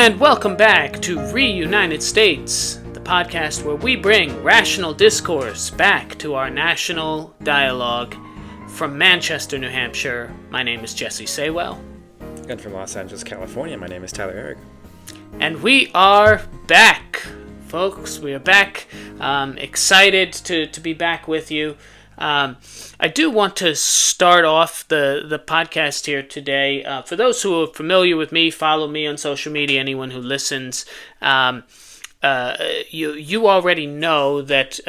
And welcome back to Reunited States, the podcast where we bring rational discourse back to our national dialogue. From Manchester, New Hampshire, my name is Jesse Saywell. And from Los Angeles, California, my name is Tyler Eric. And we are back, folks. We are back. Excited to be back with you. I do want to start off the podcast here today. For those who are familiar with me, follow me on social media, anyone who listens, you already know that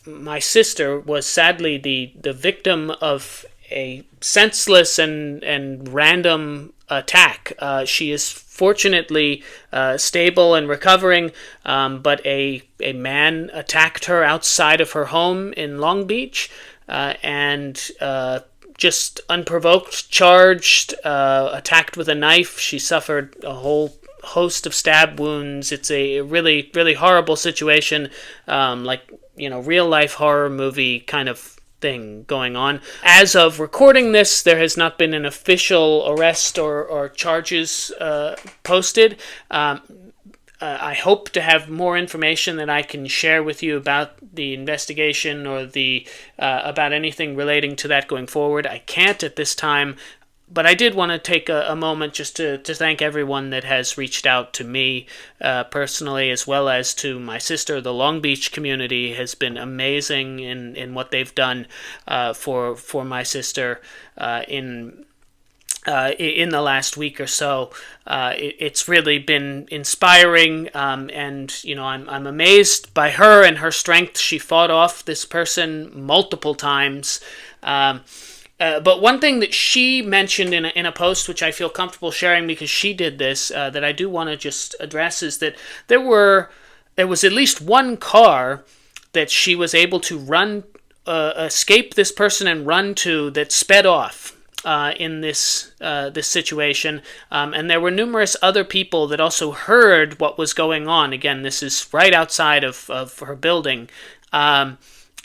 my sister was sadly the victim of a senseless and random attack. She is fortunately stable and recovering, but a man attacked her outside of her home in Long Beach, and just unprovoked, charged, attacked with a knife. She suffered a whole host of stab wounds. It's a really, really horrible situation, real life horror movie kind of thing going on. As of recording this, there has not been an official arrest or charges posted. I hope to have more information that I can share with you about the investigation or about anything relating to that going forward. I can't at this time, but I did want to take a moment just to thank everyone that has reached out to me personally, as well as to my sister. The Long Beach community has been amazing in what they've done for my sister in the last week or so. It's really been inspiring, and I'm amazed by her and her strength. She fought off this person multiple times. But one thing that she mentioned in a post, which I feel comfortable sharing because she did this, that I do want to just address, is that there was at least one car that she was able to escape this person and run to that sped off in this situation, and there were numerous other people that also heard what was going on. Again, this is right outside of her building.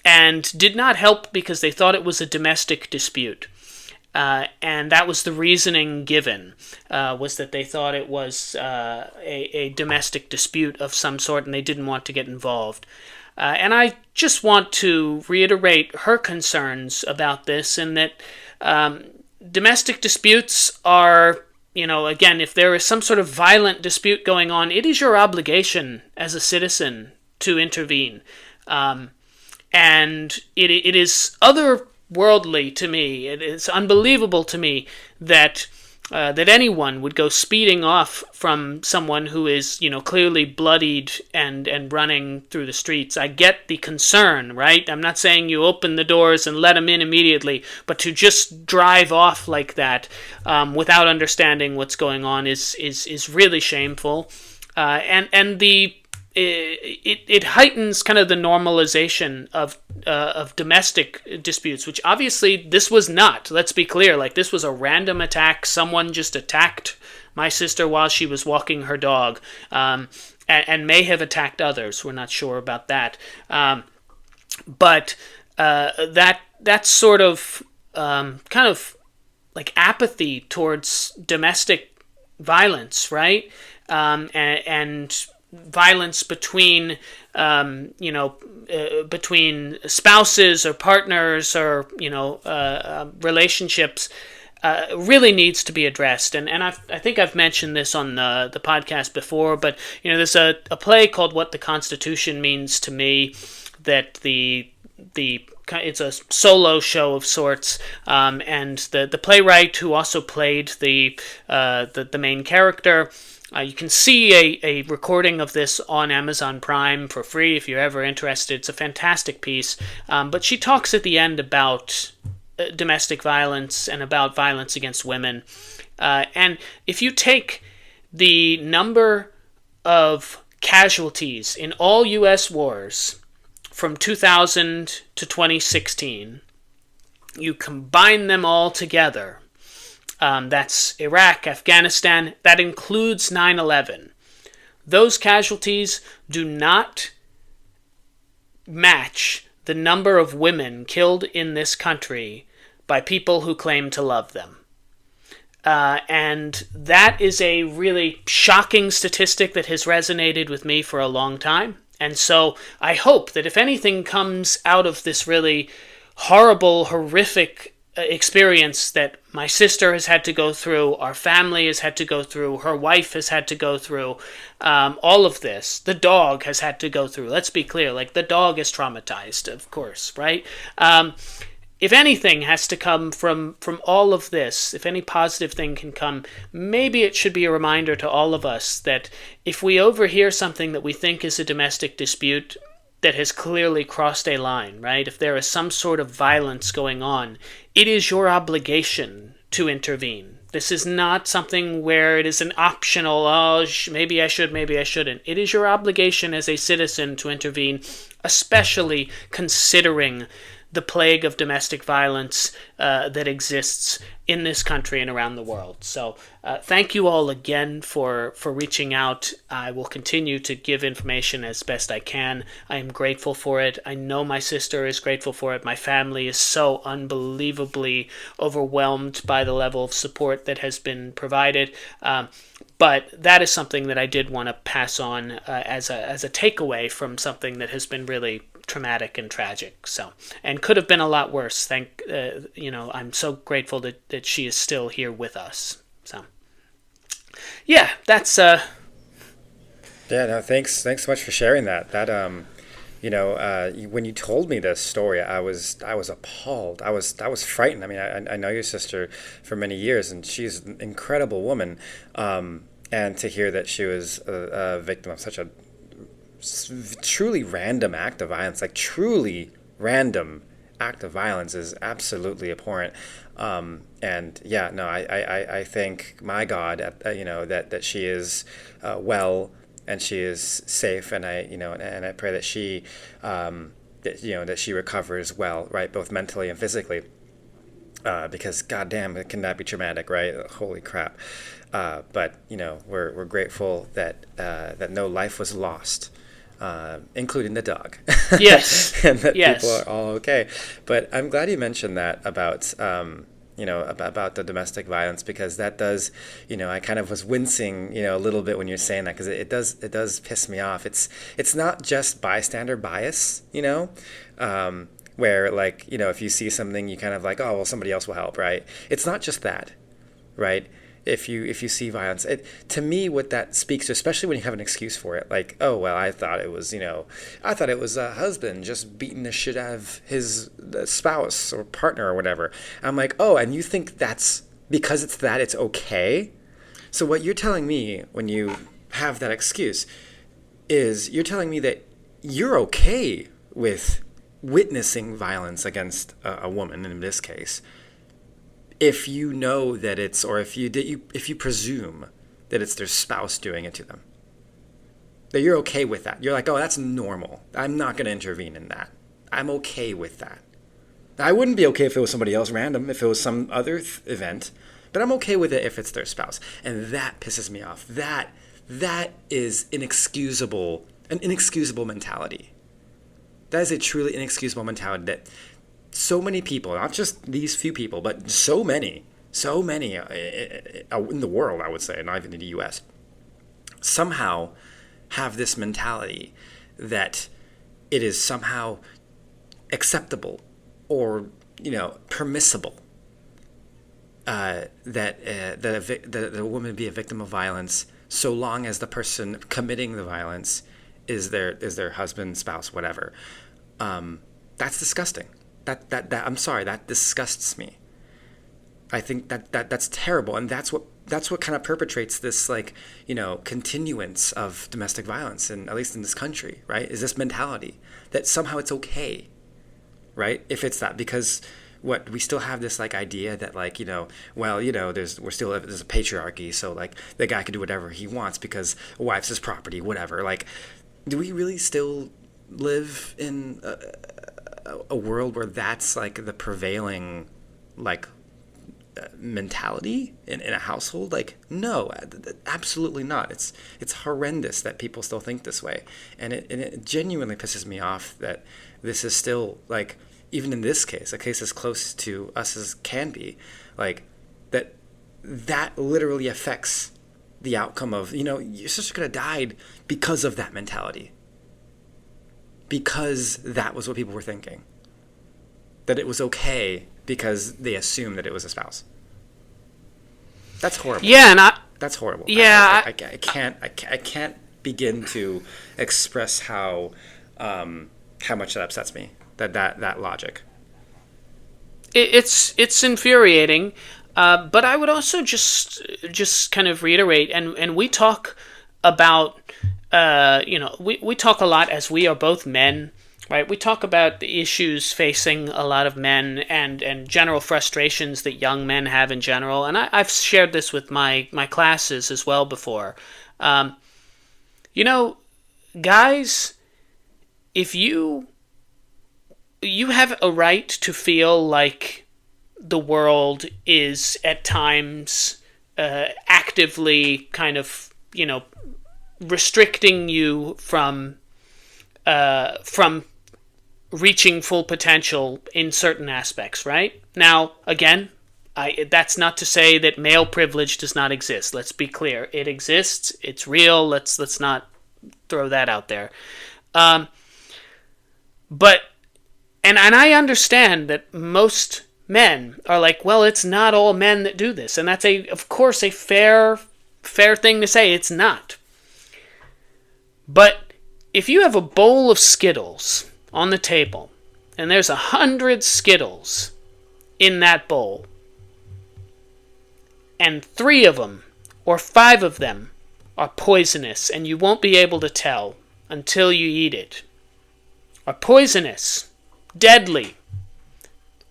And did not help because they thought it was a domestic dispute. And that was the reasoning given, was that they thought it was a domestic dispute of some sort and they didn't want to get involved. And I just want to reiterate her concerns about this, and that domestic disputes are, again, if there is some sort of violent dispute going on, it is your obligation as a citizen to intervene. And it is otherworldly to me. It is unbelievable to me that anyone would go speeding off from someone who is, clearly bloodied and running through the streets. I get the concern, right? I'm not saying you open the doors and let them in immediately, but to just drive off like that without understanding what's going on is really shameful. And it heightens kind of the normalization of domestic disputes, which obviously this was not. Let's be clear. Like, this was a random attack. Someone just attacked my sister while she was walking her dog, and may have attacked others. We're not sure about that. But that sort of kind of like apathy towards domestic violence, right? And violence between between spouses or partners or relationships really needs to be addressed. And I think I've mentioned this on the podcast before, but there's a play called What the Constitution Means to Me, that it's a solo show of sorts, and the playwright who also played the main character. You can see a recording of this on Amazon Prime for free if you're ever interested. It's a fantastic piece. But she talks at the end about domestic violence and about violence against women. And if you take the number of casualties in all U.S. wars from 2000 to 2016, you combine them all together. That's Iraq, Afghanistan. That includes 9/11. Those casualties do not match the number of women killed in this country by people who claim to love them. And that is a really shocking statistic that has resonated with me for a long time. And so I hope that if anything comes out of this really horrible, horrific experience that my sister has had to go through, our family has had to go through, her wife has had to go through, all of this, the dog has had to go through. Let's be clear, like the dog is traumatized, of course, right? If anything has to come from all of this, if any positive thing can come, maybe it should be a reminder to all of us that if we overhear something that we think is a domestic dispute that has clearly crossed a line, right? If there is some sort of violence going on, it is your obligation to intervene. This is not something where it is an optional, oh, maybe I should, maybe I shouldn't. It is your obligation as a citizen to intervene, especially considering the plague of domestic violence that exists in this country and around the world. So thank you all again for reaching out. I will continue to give information as best I can. I am grateful for it. I know my sister is grateful for it. My family is so unbelievably overwhelmed by the level of support that has been provided. But that is something that I did want to pass on as a takeaway from something that has been really traumatic and tragic. So, and could have been a lot worse. I'm so grateful that she is still here with us. So, yeah, that's Yeah, no, thanks so much for sharing that. When you told me this story, I was appalled. I was frightened. I mean, I know your sister for many years, and she's an incredible woman. And to hear that she was a victim of such a truly random act of violence, like truly random act of violence, is absolutely abhorrent. And yeah, no, I thank my God, that she is well and she is safe, and I pray that she recovers well, right, both mentally and physically. Because goddamn, it can that be traumatic, right? Holy crap! But we're grateful that no life was lost, including the dog. yes, And that yes, people are all okay. But I'm glad you mentioned that about about the domestic violence, because that does, I kind of was wincing, a little bit when you're saying that, because it does piss me off. It's not just bystander bias, where, like, if you see something, you kind of like, oh well, somebody else will help, right? It's not just that, right? If you see violence, to me, what that speaks to, especially when you have an excuse for it, like, oh well, I thought it was a husband just beating the shit out of his spouse or partner or whatever. I'm like, oh, and you think that's because it's okay? So what you're telling me when you have that excuse is you're telling me that you're okay with witnessing violence against a woman in this case, if you know that it's, or if you presume that it's their spouse doing it to them, that you're okay with that. You're like, oh, that's normal. I'm not going to intervene in that. I'm okay with that. I wouldn't be okay if it was somebody else random, if it was some other event, but I'm okay with it if it's their spouse. And that pisses me off. That is an inexcusable mentality. That is a truly inexcusable mentality that so many people, not just these few people, but so many in the world, I would say, not even in the U.S., somehow have this mentality that it is somehow acceptable or permissible that a woman be a victim of violence, so long as the person committing the violence is their husband, spouse, whatever. That's disgusting. That I'm sorry, that disgusts me. I think that's terrible, and that's what kind of perpetrates this, like, continuance of domestic violence, and at least in this country, right? Is this mentality that somehow it's okay, right? If it's that, because we still have this, like, idea that, like, there's a patriarchy, so, like, the guy can do whatever he wants because a wife's his property, whatever. Like, do we really still live in a world where that's, like, the prevailing, like, mentality in a household? Like, no, absolutely not. It's horrendous that people still think this way, and it genuinely pisses me off that this is still, like, even in this case, a case as close to us as can be, like, that that literally affects the outcome of, your sister could have died because of that mentality. Because that was what people were thinking. That it was okay because they assumed that it was a spouse. That's horrible. Yeah, and That's horrible. Yeah, I can't begin to express how much that upsets me. That logic. it's infuriating, but I would also just kind of reiterate, and we talk about we talk a lot as we are both men, right? We talk about the issues facing a lot of men and general frustrations that young men have in general, and I've shared this with my classes as well before. You know, guys, if you have a right to feel like the world is at times actively kind of restricting you from reaching full potential in certain aspects, right? Now, again, that's not to say that male privilege does not exist. Let's be clear. It exists. It's real. Let's not throw that out there. But and I understand that most men are like, well, it's not all men that do this, and that's of course a fair thing to say. It's not. But if you have a bowl of Skittles on the table, and there's 100 Skittles in that bowl, and 3 of them or 5 of them are poisonous, and you won't be able to tell until you eat it, are poisonous, deadly,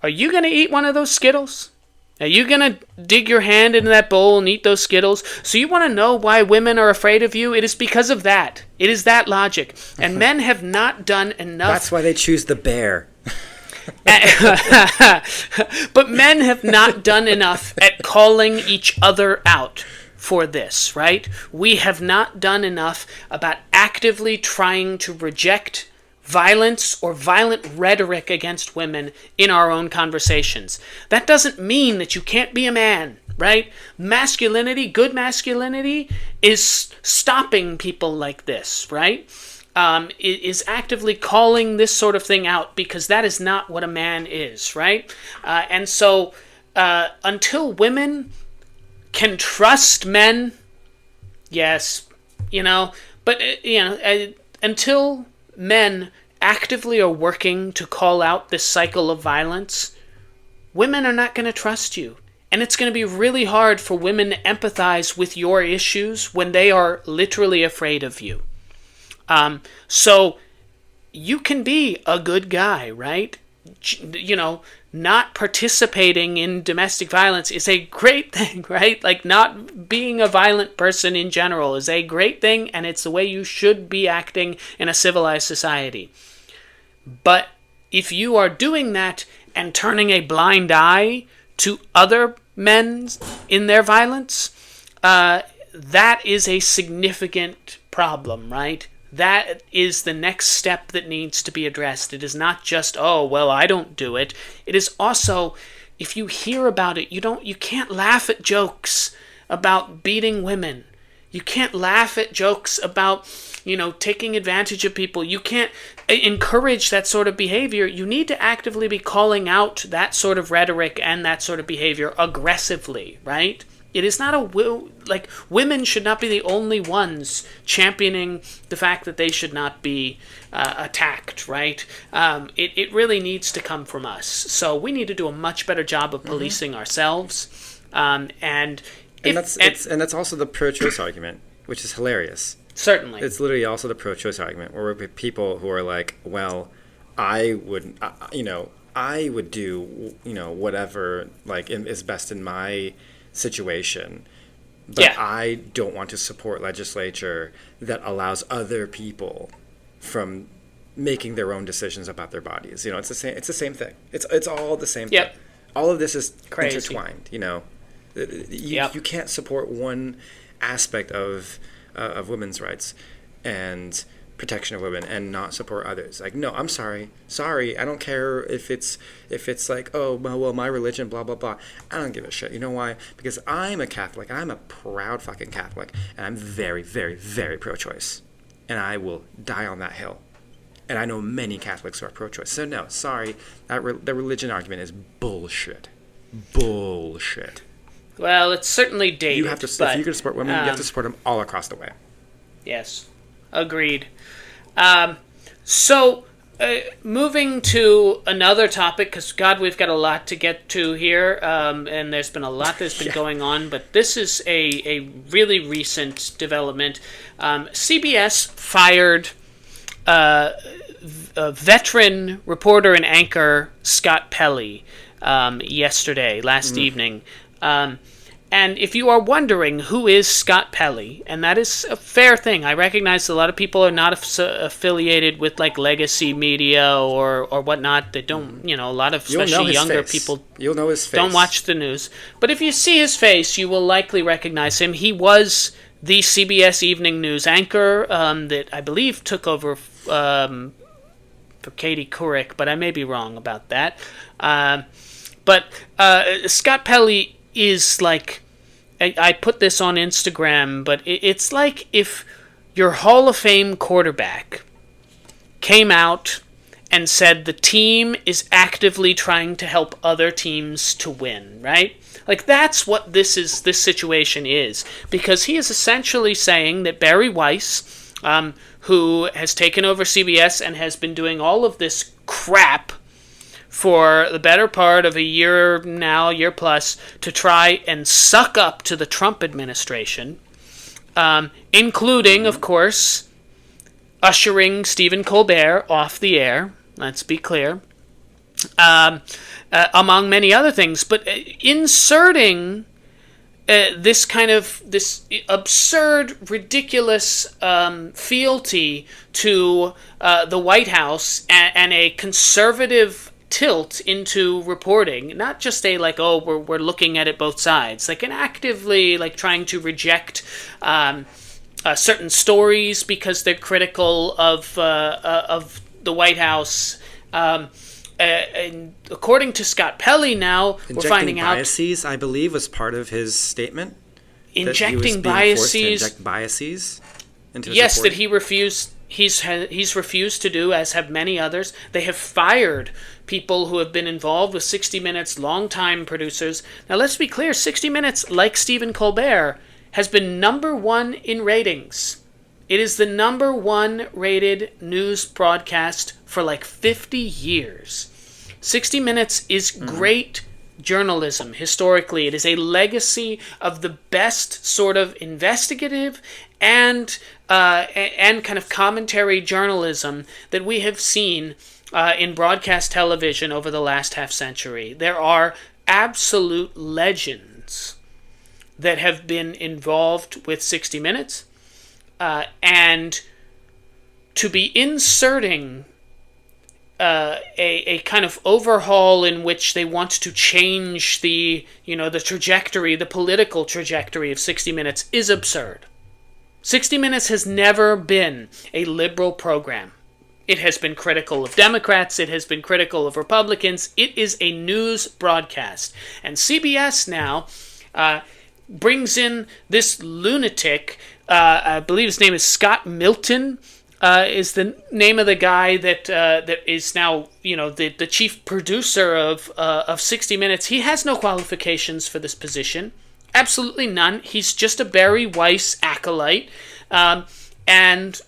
are you going to eat one of those Skittles? Are you going to dig your hand into that bowl and eat those Skittles? So you want to know why women are afraid of you? It is because of that. It is that logic. And men have not done enough. That's why they choose the bear. But men have not done enough at calling each other out for this, right? We have not done enough about actively trying to reject violence or violent rhetoric against women in our own conversations. That doesn't mean that you can't be a man, right? Masculinity, good masculinity, is stopping people like this, right? Is actively calling this sort of thing out, because that is not what a man is, right? And so until women can trust men, yes, but until men actively are working to call out this cycle of violence, women are not going to trust you. And it's going to be really hard for women to empathize with your issues when they are literally afraid of you. So you can be a good guy, right? Not participating in domestic violence is a great thing, right? Like, not being a violent person in general is a great thing, and it's the way you should be acting in a civilized society. But if you are doing that and turning a blind eye to other men in their violence, that is a significant problem, right? That is the next step that needs to be addressed. It is not just, oh, well, I don't do it. It is also, if you hear about it, you can't laugh at jokes about beating women. You can't laugh at jokes about, taking advantage of people. You can't encourage that sort of behavior. You need to actively be calling out that sort of rhetoric and that sort of behavior aggressively, right? It is not women should not be the only ones championing the fact that they should not be attacked, right? It really needs to come from us. So we need to do a much better job of policing ourselves. And that's also the pro-choice argument, which is hilarious. Certainly. It's literally also the pro-choice argument, where people who are like, well, I would do, whatever is best in my situation, but yeah. I don't want to support legislature that allows other people from making their own decisions about their bodies. It's the same thing. It's all the same thing. All of this is crazy. Intertwined. You can't support one aspect of women's rights and protection of women and not support others. Like, no, I'm sorry. Sorry, I don't care if it's like, oh, well, my religion, blah, blah, blah. I don't give a shit. You know why? Because I'm a Catholic. I'm a proud fucking Catholic. And I'm very, very, very pro-choice. And I will die on that hill. And I know many Catholics who are pro-choice. So no, sorry, the religion argument is bullshit. Bullshit. Well, it's certainly dated. You have to, if you're going to support women, you have to support them all across the way. Yes, agreed. So, moving to another topic, because, God, we've got a lot to get to here, and there's been a lot that's been going on, but this is a really recent development. CBS fired a veteran reporter and anchor, Scott Pelley, last evening. And if you are wondering who is Scott Pelley, and that is a fair thing, I recognize a lot of people are not affiliated with like legacy media or whatnot. They don't, a lot of especially younger people You'll know his face. Don't watch the news. But if you see his face, you will likely recognize him. He was the CBS Evening News anchor that I believe took over for Katie Couric, but I may be wrong about that. But Scott Pelley is like, I put this on Instagram, but it's like if your Hall of Fame quarterback came out and said the team is actively trying to help other teams to win, right? Like, that's what this situation is, because he is essentially saying that Barry Weiss, who has taken over CBS and has been doing all of this crap for the better part of a year plus, to try and suck up to the Trump administration, including, of course, ushering Stephen Colbert off the air, let's be clear, among many other things, but inserting this absurd, ridiculous fealty to the White House and a conservative tilt into reporting, not just a like, oh, we're looking at it both sides, like an actively like trying to reject certain stories because they're critical of the White House. And according to Scott Pelley, now we're finding out biases, I believe, was part of his statement. Injecting biases. Inject biases into his yes, reporting. that he refused. He's refused to do, as have many others. They have fired people who have been involved with 60 Minutes, longtime producers. Now, let's be clear, 60 Minutes, like Stephen Colbert, has been number one in ratings. It is the number one rated news broadcast for like 50 years. 60 Minutes is great journalism. Historically, it is a legacy of the best sort of investigative and kind of commentary journalism that we have seen in broadcast television over the last half century. There are absolute legends that have been involved with 60 Minutes, and to be inserting a kind of overhaul in which they want to change the trajectory, the political trajectory of 60 Minutes is absurd. 60 Minutes has never been a liberal program. It has been critical of Democrats. It has been critical of Republicans. It is a news broadcast. And CBS now brings in this lunatic, I believe his name is Scott Milton, is the name of the guy that is now the chief producer of 60 Minutes. He has no qualifications for this position, absolutely none. He's just a Barry Weiss acolyte, and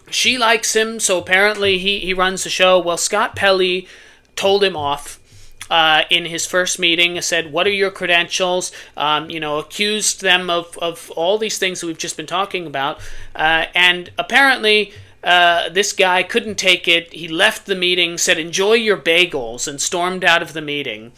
she likes him, so apparently he runs the show. Well, Scott Pelley told him off in his first meeting, said, what are your credentials? Accused them of all these things that we've just been talking about. And apparently this guy couldn't take it. He left the meeting, said, enjoy your bagels, and stormed out of the meeting.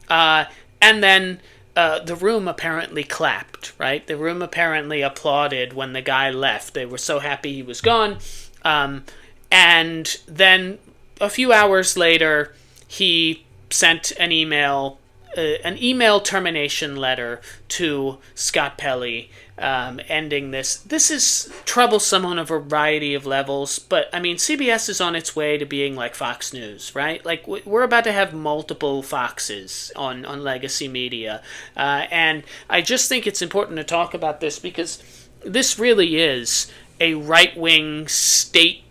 And then the room apparently clapped, right? The room apparently applauded when the guy left. They were so happy he was gone. And then a few hours later, he sent an email an email termination letter to Scott Pelley, ending this. This is troublesome on a variety of levels, but I mean, CBS is on its way to being like Fox News, right? Like we're about to have multiple Foxes on legacy media, and I just think it's important to talk about this because this really is a right-wing state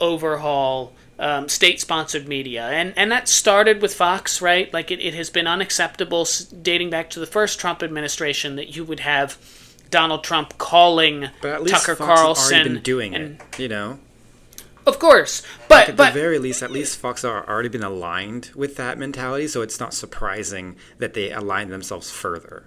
overhaul, state-sponsored media, and that started with Fox, right? Like it has been unacceptable dating back to the first Trump administration that you would have Donald Trump calling But at least Tucker Fox Carlson. has already been doing it, you know? Of course, Like at but the very least, at least Fox are already been aligned with that mentality, so it's not surprising that they align themselves further.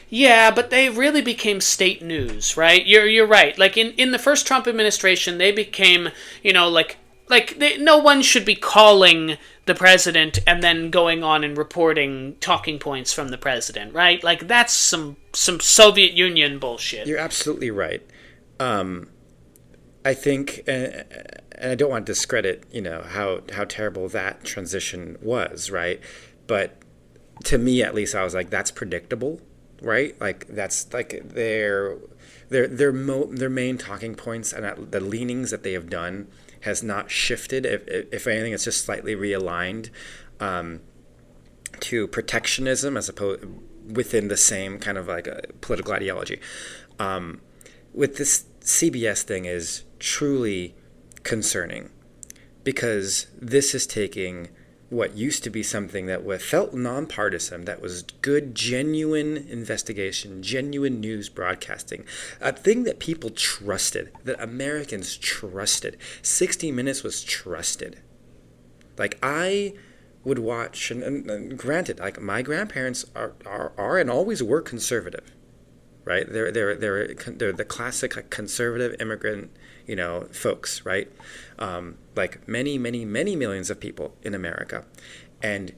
yeah, but they really became state news, right? You're right. Like in the first Trump administration, they became, no one should be calling the president and then going on and reporting talking points from the president, right? Like that's some Soviet Union bullshit. You're absolutely right. I think, and I don't want to discredit, how terrible that transition was, right? But to me, at least, I was like, that's predictable, right? Like that's like their main talking points and the leanings that they have done has not shifted. If anything, it's just slightly realigned to protectionism as opposed within the same kind of like a political ideology. With this CBS thing is truly concerning because this is taking what used to be something that felt nonpartisan, that was good, genuine investigation, genuine news broadcasting, a thing that people trusted, that Americans trusted. 60 Minutes was trusted. Like I would watch, and granted, like my grandparents are and always were conservative, right? They're the classic like, conservative immigrant, folks, right? Like many, many, many millions of people in America. And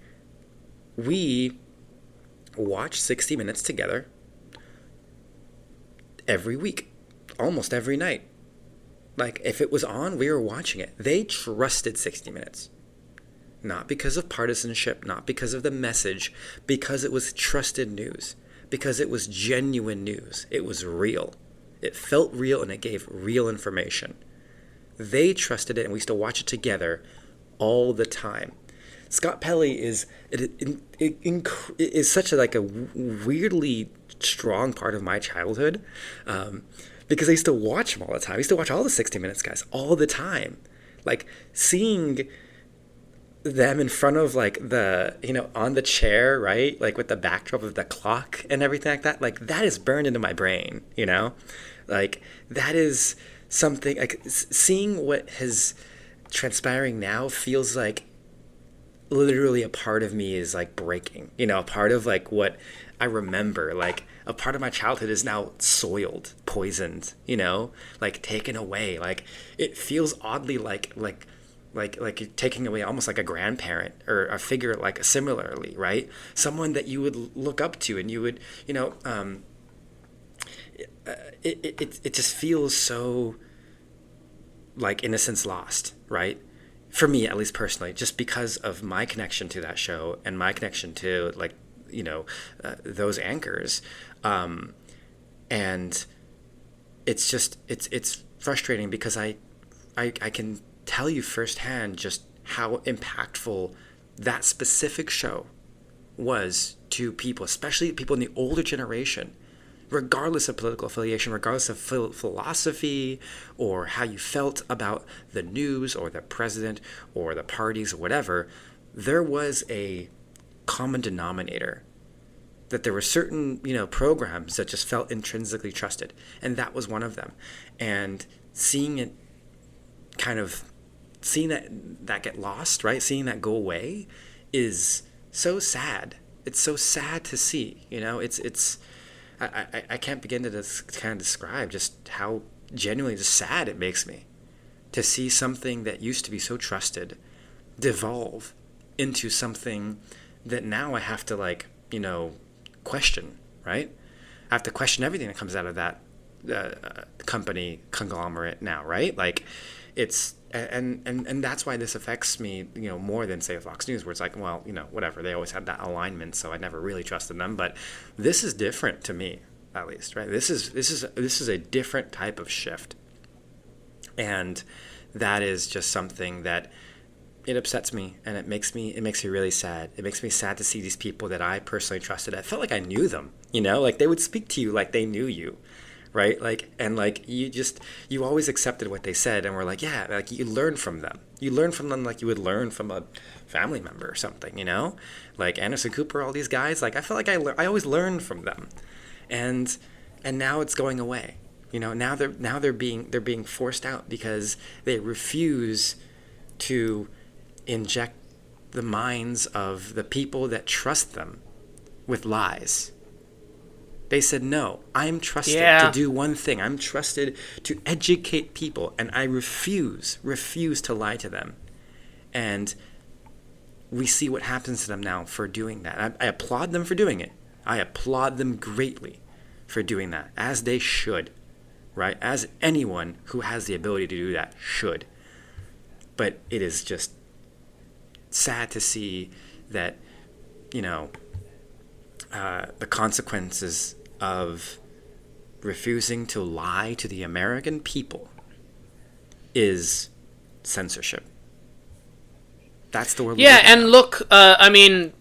we watch 60 Minutes together every week, almost every night. Like if it was on, we were watching it. They trusted 60 Minutes. Not because of partisanship, not because of the message, because it was trusted news, because it was genuine news. It was real. It felt real and it gave real information. They trusted it and we used to watch it together all the time. Scott Pelley is such a weirdly strong part of my childhood because I used to watch him all the time. I used to watch all the 60 Minutes guys all the time. Like seeing them in front of like the, on the chair, right? Like with the backdrop of the clock and everything like that. Like that is burned into my brain, Like that is something like seeing what is transpiring now feels like literally a part of me is like breaking, a part of like what I remember, like a part of my childhood is now soiled, poisoned, like taken away. Like it feels oddly like you're taking away almost like a grandparent or a figure like similarly, right? Someone that you would look up to and you would, it just feels so like innocence lost, right? For me, at least personally, just because of my connection to that show and my connection to like, those anchors. And it's just, it's frustrating because I can tell you firsthand just how impactful that specific show was to people, especially people in the older generation, regardless of political affiliation, regardless of philosophy or how you felt about the news or the president or the parties or whatever. There was a common denominator that there were certain, programs that just felt intrinsically trusted. And that was one of them. And seeing that get lost, right? Seeing that go away is so sad. It's so sad to see, I can't begin to kind of describe just how genuinely just sad it makes me to see something that used to be so trusted devolve into something that now I have to question, right? I have to question everything that comes out of that company conglomerate now, right? Like it's and that's why this affects me, more than say Fox News, where it's like, well, whatever, they always had that alignment, so I never really trusted them. But this is different to me, at least, right? This is a different type of shift, and that is just something that it upsets me, and it makes me really sad. It makes me sad to see these people that I personally trusted. I felt like I knew them, like they would speak to you like they knew you, right? Like, and like you always accepted what they said, and were like, yeah, like you learn from them. You learn from them like you would learn from a family member or something, like Anderson Cooper, all these guys. Like I felt like I always learned from them, and now it's going away. Now they're being forced out because they refuse to inject the minds of the people that trust them with lies. They said, no, I'm trusted to do one thing. I'm trusted to educate people, and I refuse to lie to them. And we see what happens to them now for doing that. I applaud them for doing it. I applaud them greatly for doing that, as they should, right? As anyone who has the ability to do that should. But it is just sad to see that, the consequences of refusing to lie to the American people is censorship. That's the word. Yeah, and look, I mean,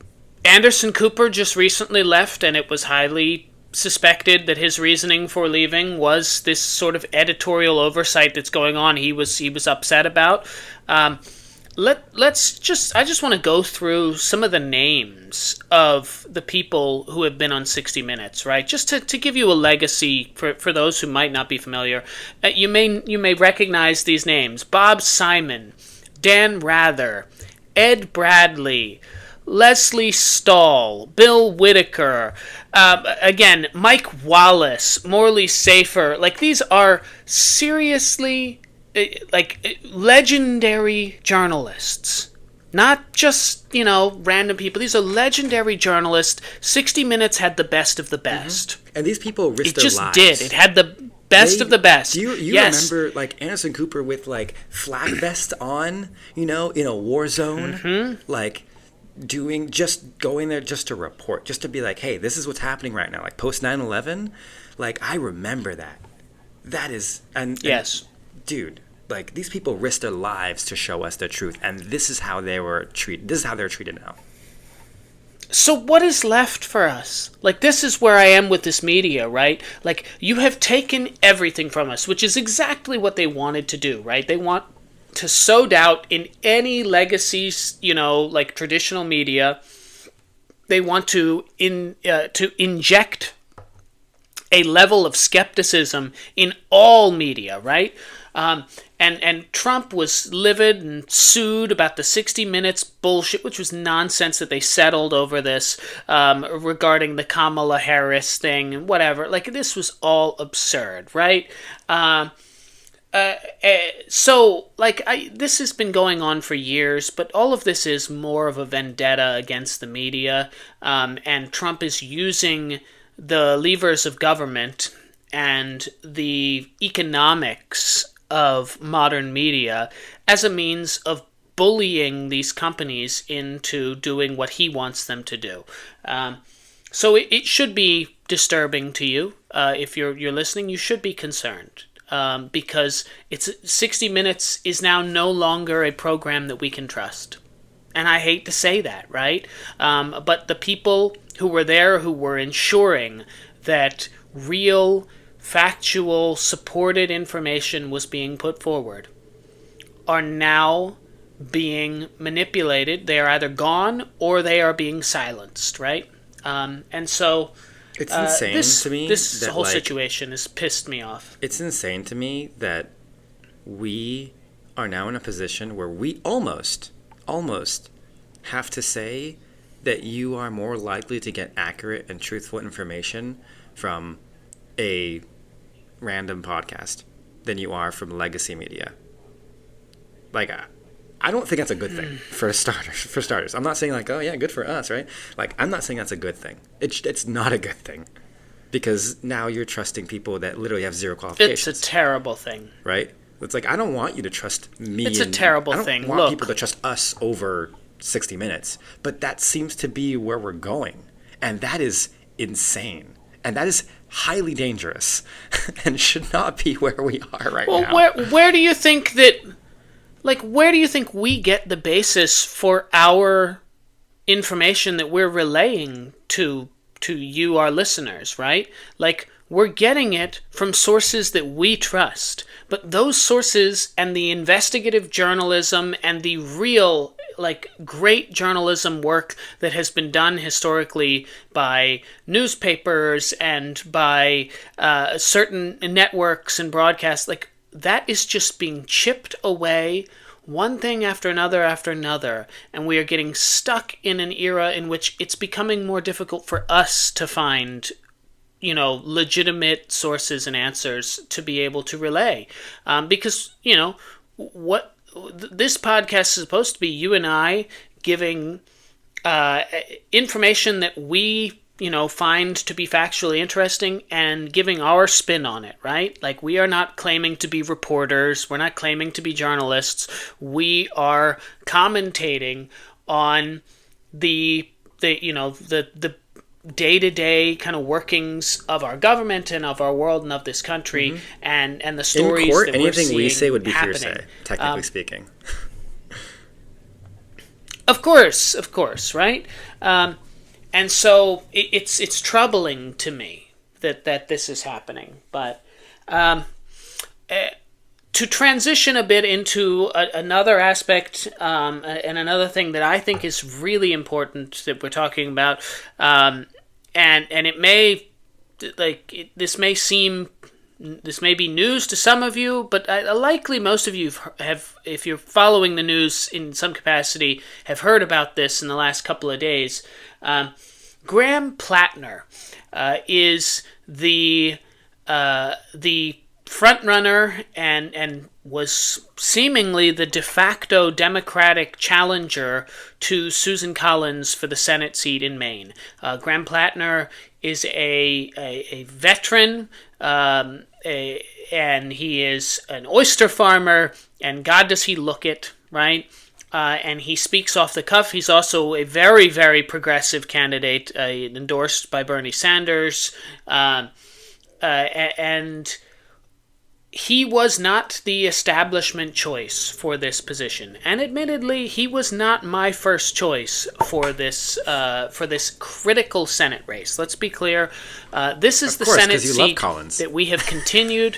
Anderson Cooper just recently left, and it was highly suspected that his reasoning for leaving was this sort of editorial oversight that's going on. He was upset about. I just want to go through some of the names of the people who have been on 60 Minutes, right? Just to give you a legacy for those who might not be familiar. You may recognize these names: Bob Simon, Dan Rather, Ed Bradley, Leslie Stahl, Bill Whitaker, again, Mike Wallace, Morley Safer. Like, these are seriously legendary journalists. Not just, random people. These are legendary journalists. 60 Minutes had the best of the best. Mm-hmm. And these people risked their lives. It just did. It had the best of the best. Do you remember, like, Anderson Cooper with, like, flak vest on, in a war zone? Mm-hmm. Like, going there just to report, just to be like, hey, this is what's happening right now. Like, post 9/11. Like, I remember that. That is... Yes. Dude, like, these people risked their lives to show us the truth, and this is how they were treated. This is how they're treated now. So what is left for us? Like, this is where I am with this media, right? Like, you have taken everything from us, which is exactly what they wanted to do, right? They want to sow doubt in any legacies, like traditional media. They want to inject a level of skepticism in all media, right? And Trump was livid and sued about the 60 Minutes bullshit, which was nonsense that they settled over this regarding the Kamala Harris thing and whatever. Like, this was all absurd, right? So, like, this has been going on for years, but all of this is more of a vendetta against the media, and Trump is using the levers of government and the economics of modern media as a means of bullying these companies into doing what he wants them to do. So it should be disturbing to you. If you're listening, you should be concerned. Because 60 Minutes is now no longer a program that we can trust. And I hate to say that, right? But the people who were there, who were ensuring that real, factual, supported information was being put forward, are now being manipulated. They are either gone or they are being silenced, right? And so... It's insane to me. This whole situation has pissed me off. It's insane to me that we are now in a position where we almost have to say that you are more likely to get accurate and truthful information from a random podcast than you are from legacy media. Like, I don't think that's a good thing for starters. I'm not saying like, oh yeah, good for us, right? Like, I'm not saying that's a good thing. It's not a good thing, because now you're trusting people that literally have zero qualifications. It's a terrible thing, right? It's like, I don't want you to trust me. It's a terrible I don't thing. want Look, people to trust us over 60 Minutes. But that seems to be where we're going. And that is insane. And that is highly dangerous and should not be where we are right now. where do you think that, like, where do you think we get the basis for our information that we're relaying to you, our listeners, right? Like, we're getting it from sources that we trust. But those sources and the investigative journalism and the real, like, great journalism work that has been done historically by newspapers and by certain networks and broadcasts, like, that is just being chipped away, one thing after another, and we are getting stuck in an era in which it's becoming more difficult for us to find, legitimate sources and answers to be able to relay. Because, what this podcast is supposed to be, you and I giving information that we, find to be factually interesting and giving our spin on it, right? Like, we are not claiming to be reporters. We're not claiming to be journalists. We are commentating on the day-to-day kind of workings of our government and of our world and of this country, and the stories in court, that we're seeing anything we say would be happening. hearsay, technically speaking. Of course, right? And so it's troubling to me that this is happening. But to transition a bit into another aspect and another thing that I think is really important that we're talking about, and it may, this may be news to some of you, but likely most of you have, if you're following the news in some capacity, have heard about this in the last couple of days. Graham Platner is the front runner and was seemingly the de facto Democratic challenger to Susan Collins for the Senate seat in Maine. Graham Platner is a veteran, and he is an oyster farmer, and God does he look it, right? And he speaks off the cuff. He's also a very, very progressive candidate, endorsed by Bernie Sanders, and he was not the establishment choice for this position, and admittedly, he was not my first choice for this critical Senate race. Let's be clear. This is the Senate seat that we have continued.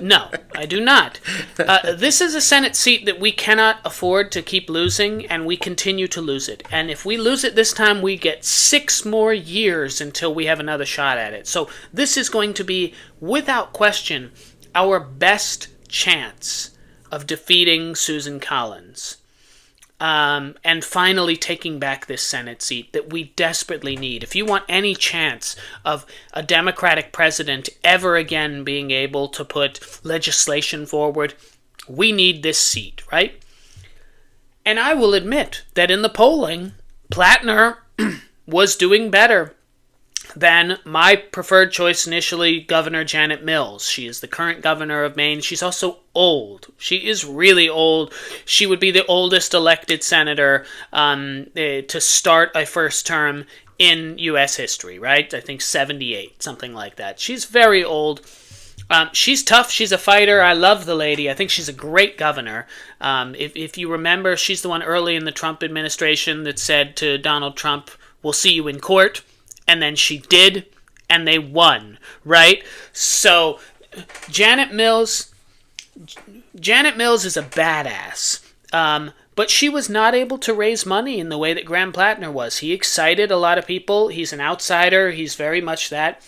No, I do not. This is a Senate seat that we cannot afford to keep losing, and we continue to lose it. And if we lose it this time, we get 6 more years until we have another shot at it. So this is going to be, without question, our best chance of defeating Susan Collins and finally taking back this Senate seat that we desperately need. If you want any chance of a Democratic president ever again being able to put legislation forward, we need this seat, right? And I will admit that in the polling, Platner was doing better than my preferred choice initially, Governor Janet Mills. She is the current governor of Maine. She's also old. She is really old. She would be the oldest elected senator to start a first term in U.S. history, right? I think 78, something like that. She's very old. She's tough. She's a fighter. I love the lady. I think she's a great governor. If you remember, she's the one early in the Trump administration that said to Donald Trump, "We'll see you in court." And then she did, and they won, right? So Janet Mills is a badass, but she was not able to raise money in the way that Graham Platner was. He excited a lot of people. He's an outsider. He's very much that.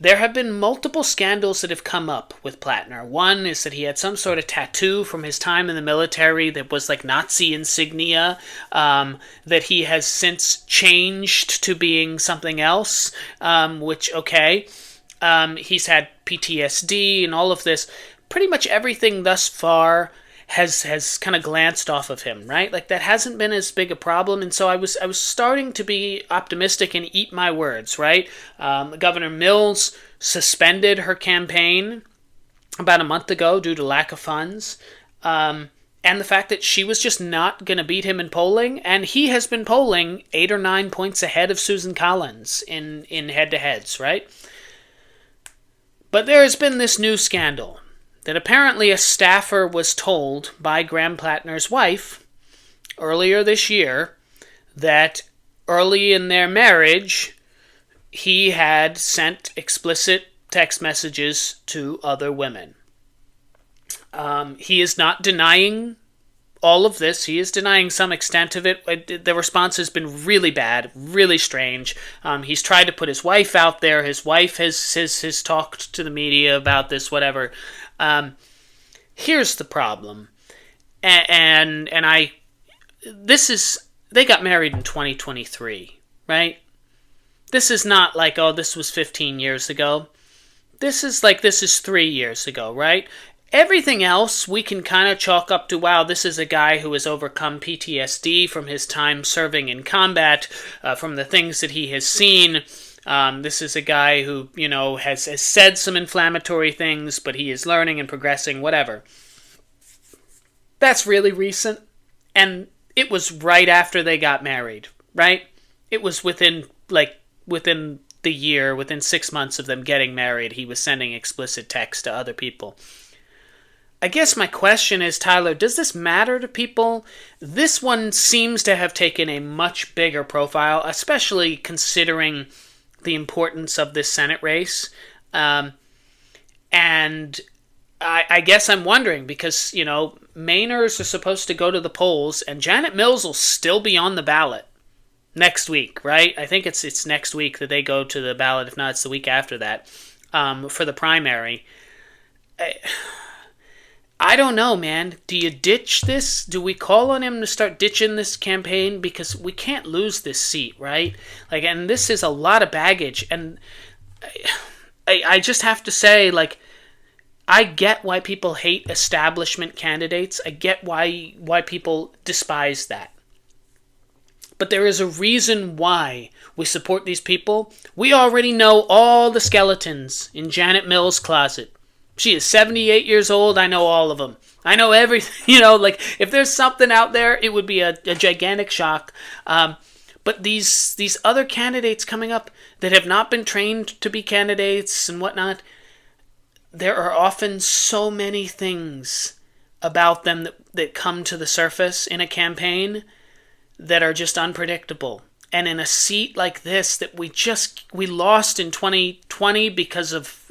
There have been multiple scandals that have come up with Platner. One is that he had some sort of tattoo from his time in the military that was like Nazi insignia, that he has since changed to being something else, which, okay. He's had PTSD and all of this. Pretty much everything thus far has kind of glanced off of him, right? Like, that hasn't been as big a problem, and so I was starting to be optimistic and eat my words, right? Governor Mills suspended her campaign about a month ago due to lack of funds. And the fact that she was just not going to beat him in polling, and he has been polling 8 or 9 points ahead of Susan Collins in head-to-heads, right? But there has been this new scandal that apparently a staffer was told by Graham Platner's wife earlier this year that early in their marriage, he had sent explicit text messages to other women. He is not denying all of this. He is denying some extent of it. The response has been really bad, really strange. He's tried to put his wife out there. His wife has talked to the media about this, whatever. Here's the problem. And they got married in 2023, right? This is not like, oh, this was 15 years ago. This is 3 years ago, right? Everything else we can kind of chalk up to, wow, this is a guy who has overcome PTSD from his time serving in combat, from the things that he has seen. This is a guy who, has said some inflammatory things, but he is learning and progressing, whatever. That's really recent, and it was right after they got married, right? It was within the year, within 6 months of them getting married, he was sending explicit texts to other people. I guess my question is, Tyler, does this matter to people? This one seems to have taken a much bigger profile, especially considering the importance of this Senate race. And I guess I'm wondering, because, Mainers are supposed to go to the polls, and Janet Mills will still be on the ballot next week, right? I think it's next week that they go to the ballot. If not, it's the week after that, for the primary. I don't know, man. Do you ditch this? Do we call on him to start ditching this campaign? Because we can't lose this seat, right? And this is a lot of baggage. And I just have to say, I get why people hate establishment candidates. I get why people despise that. But there is a reason why we support these people. We already know all the skeletons in Janet Mills' closet. She is 78 years old. I know all of them. I know everything. If there's something out there, it would be a gigantic shock. But these other candidates coming up that have not been trained to be candidates and whatnot, there are often so many things about them that come to the surface in a campaign that are just unpredictable. And in a seat like this that we lost in 2020 because of,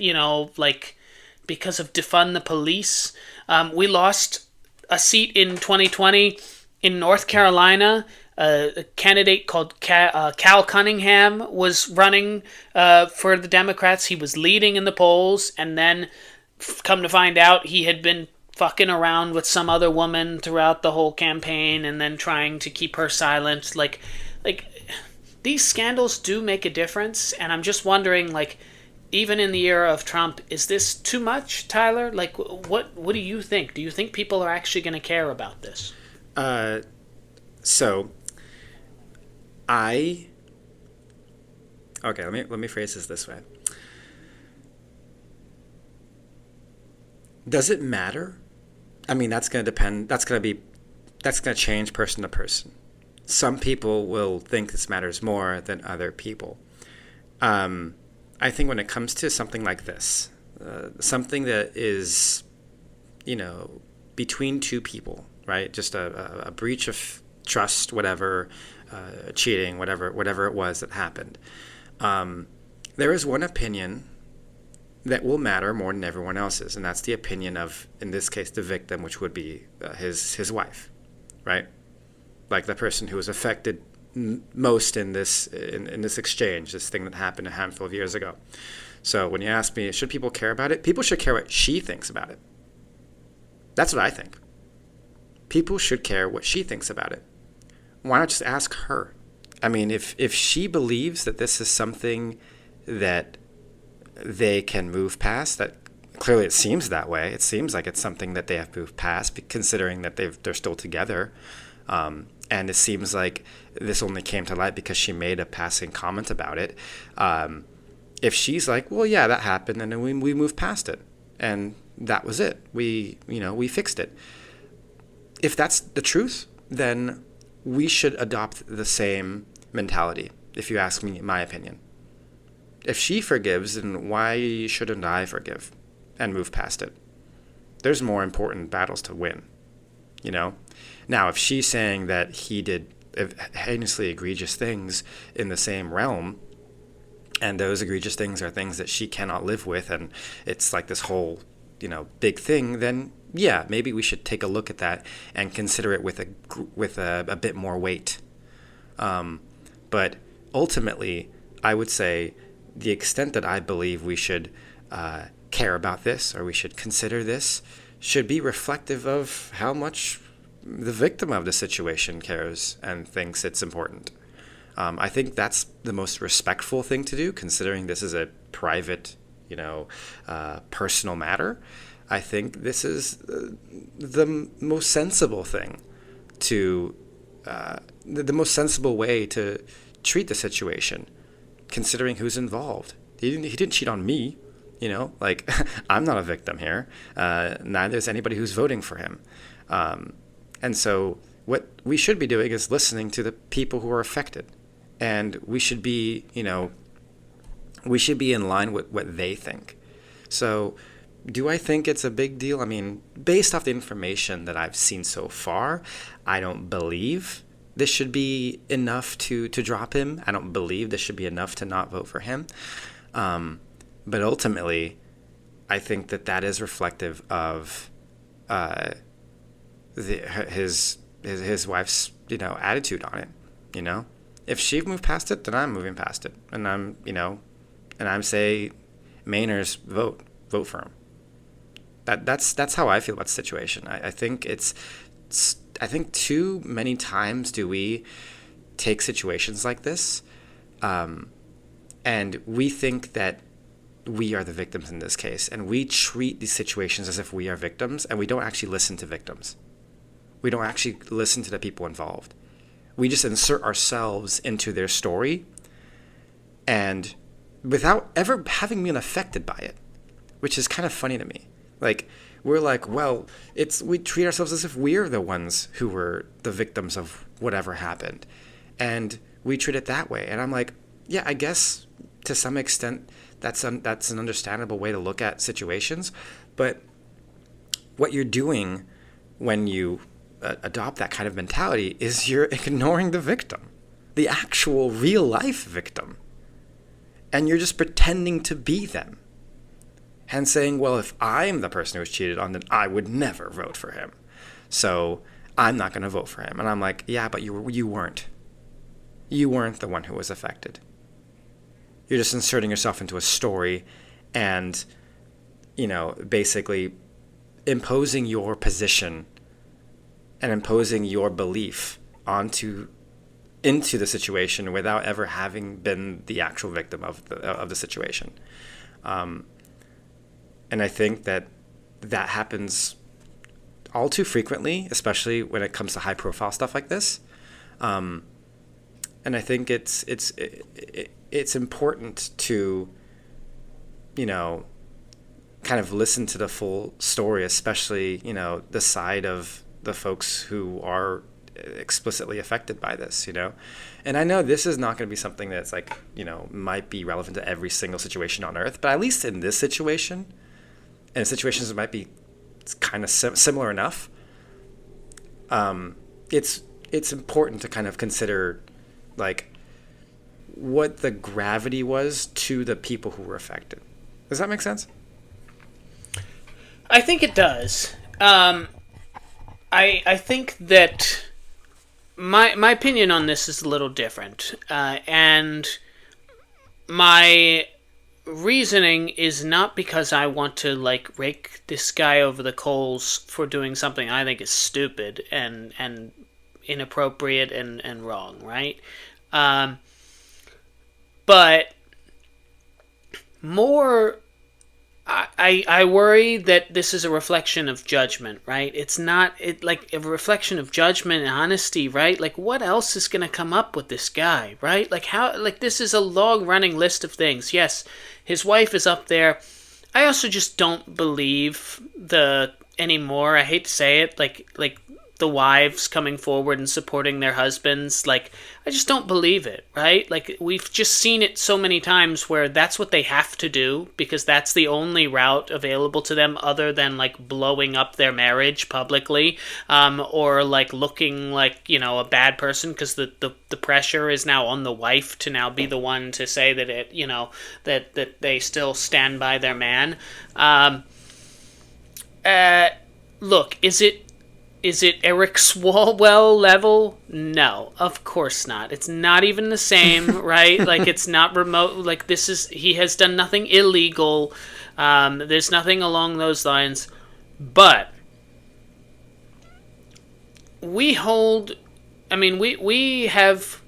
because of defund the police. We lost a seat in 2020 in North Carolina. A candidate called Cal Cunningham was running for the Democrats. He was leading in the polls, and then come to find out he had been fucking around with some other woman throughout the whole campaign and then trying to keep her silent. These scandals do make a difference, and I'm just wondering, even in the era of Trump, is this too much, Tyler? What do you think? Do you think people are actually going to care about this? Okay, let me phrase this way. Does it matter? I mean, that's going to depend. That's going to change person to person. Some people will think this matters more than other people. I think when it comes to something like this, something that is, between two people, right? Just a breach of trust, whatever, cheating, whatever it was that happened. There is one opinion that will matter more than everyone else's, and that's the opinion of, in this case, the victim, which would be his wife, right? The person who was affected most in this exchange, this thing that happened a handful of years ago. So when you ask me, should people care about it? People should care what she thinks about it. That's what I think. People should care what she thinks about it. Why not just ask her? I mean, if she believes that this is something that they can move past, that clearly it seems that way. It seems like it's something that they have moved past, considering that they're still together. And it seems like this only came to light because she made a passing comment about it. If she's like, well, yeah, that happened, and then we moved past it, and that was it. We fixed it. If that's the truth, then we should adopt the same mentality, if you ask me my opinion. If she forgives, then why shouldn't I forgive and move past it? There's more important battles to win, you know? Now, if she's saying that he did heinously egregious things in the same realm, and those egregious things are things that she cannot live with, and it's like this whole, big thing, then yeah, maybe we should take a look at that and consider it with a bit more weight. But ultimately, I would say the extent that I believe we should care about this, or we should consider this, should be reflective of how much the victim of the situation cares and thinks it's important. I think that's the most respectful thing to do, considering this is a private, personal matter. I think this is the most sensible thing to, the most sensible way to treat the situation, considering who's involved. He didn't cheat on me, I'm not a victim here. Neither is anybody who's voting for him. And so what we should be doing is listening to the people who are affected. And we should be, we should be in line with what they think. So do I think it's a big deal? I mean, based off the information that I've seen so far, I don't believe this should be enough to drop him. I don't believe this should be enough to not vote for him. But ultimately, I think that is reflective of his wife's attitude on it. If she moved past it, then I'm moving past it, and I'm say, Mainers vote for him. That's how I feel about the situation. I think I think too many times do we take situations like this, and we think that we are the victims in this case, and we treat these situations as if we are victims, and we don't actually listen to victims. We don't actually listen to the people involved. We just insert ourselves into their story, and without ever having been affected by it, which is kind of funny to me. Like, we're like, well, we treat ourselves as if we're the ones who were the victims of whatever happened, and we treat it that way. And I'm like, yeah, I guess to some extent that's an understandable way to look at situations, but what you're doing when you adopt that kind of mentality is you're ignoring the victim, the actual real life victim, and you're just pretending to be them and saying, well, if I'm the person who was cheated on, then I would never vote for him, so I'm not going to vote for him. And I'm like, yeah, but you weren't the one who was affected. You're just inserting yourself into a story and basically imposing your position and imposing your belief into the situation without ever having been the actual victim of the situation. And I think that happens all too frequently, especially when it comes to high profile stuff like this. And I think it's important to, kind of listen to the full story, especially, the side of the folks who are explicitly affected by this, And I know this is not going to be something that's like, might be relevant to every single situation on earth, but at least in this situation, and situations that might be kind of similar enough, it's important to kind of consider, like, what the gravity was to the people who were affected. Does that make sense? I think it does. I think that my opinion on this is a little different, and my reasoning is not because I want to rake this guy over the coals for doing something I think is stupid and inappropriate and wrong, right? But more, I worry that this is a reflection of judgment, right? It's not a reflection of judgment and honesty, right? Like, what else is going to come up with this guy, right? This is a long running list of things. Yes, his wife is up there. I also just don't believe the anymore. I hate to say it, like the wives coming forward and supporting their husbands. Like, I just don't believe it, right? Like, we've just seen it so many times where that's what they have to do because that's the only route available to them other than like blowing up their marriage publicly, or like looking like, you know, a bad person because the pressure is now on the wife to now be the one to say that it, you know, that they still stand by their man. Look, is it Eric Swalwell level? No, of course not. It's not even the same, right? Like, it's not remote. Like, he has done nothing illegal. There's nothing along those lines. But we hold, I mean, we have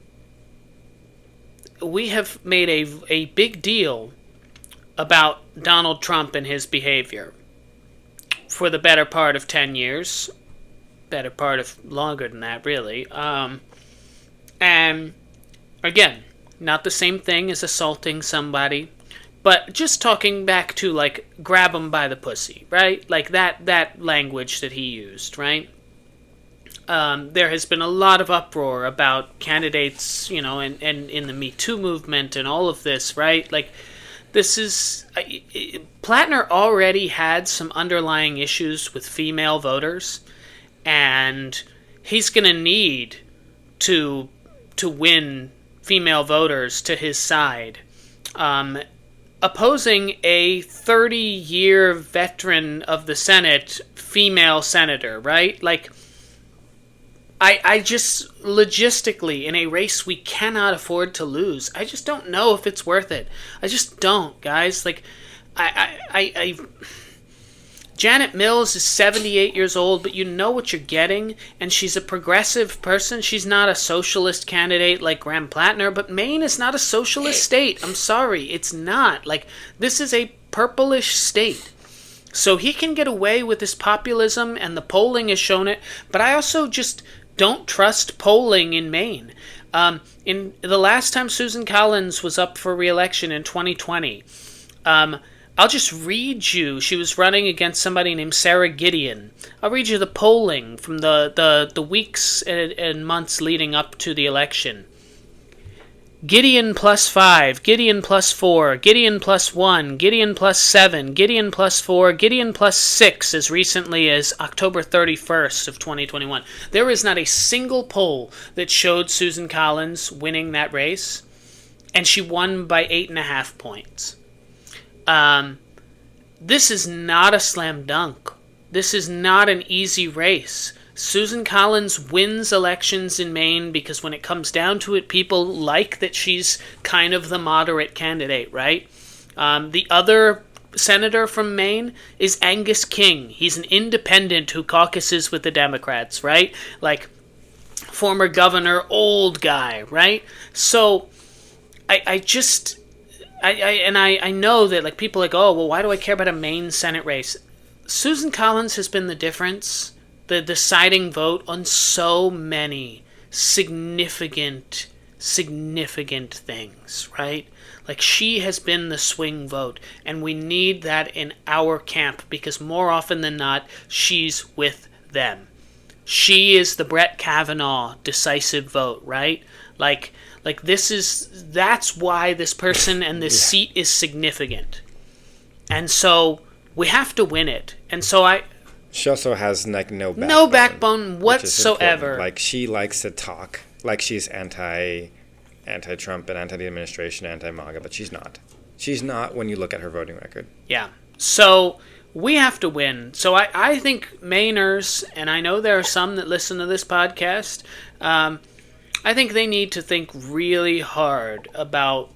made a big deal about Donald Trump and his behavior for the better part of 10 years. Better part of longer than that, really. And again, not the same thing as assaulting somebody, but just talking back to like grab them by the pussy, right? Like that language that he used, right? There has been a lot of uproar about candidates, you know, and in the Me Too movement and all of this, right? Like, this is Platner already had some underlying issues with female voters. And he's going to need to win female voters to his side. Opposing a 30-year veteran of the Senate, female senator, right? Like, I just, logistically, in a race we cannot afford to lose, I just don't know if it's worth it. I just don't, guys. Like, Janet Mills is 78 years old, but you know what you're getting, and she's a progressive person. She's not a socialist candidate like Graham Platner, but Maine is not a socialist state. I'm sorry, it's not. Like, this is a purplish state. So he can get away with his populism, and the polling has shown it, but I also just don't trust polling in Maine. In the last time Susan Collins was up for re-election in 2020, I'll just read you. She was running against somebody named Sarah Gideon. I'll read you the polling from the weeks and months leading up to the election. Gideon +5, Gideon +4, Gideon +1, Gideon +7, Gideon +4, Gideon +6 as recently as October 31st of 2021. There is not a single poll that showed Susan Collins winning that race, and she won by 8.5 points. This is not a slam dunk. This is not an easy race. Susan Collins wins elections in Maine because when it comes down to it, people like that she's kind of the moderate candidate, right? The other senator from Maine is Angus King. He's an independent who caucuses with the Democrats, right? Like, former governor, old guy, right? So, I know that, like, people are like, oh, well, why do I care about a Maine Senate race? Susan Collins has been the difference, the deciding vote on so many significant things, right? Like, she has been the swing vote, and we need that in our camp because more often than not, she's with them. She is the Brett Kavanaugh decisive vote, right? Like that's why this person and this seat is significant. And so we have to win it. And so she also has like no backbone whatsoever. Like, she likes to talk like she's anti-Trump and anti the administration, anti-MAGA, but she's not. She's not when you look at her voting record. Yeah. So we have to win. So I think Mainers, and I know there are some that listen to this podcast, I think they need to think really hard about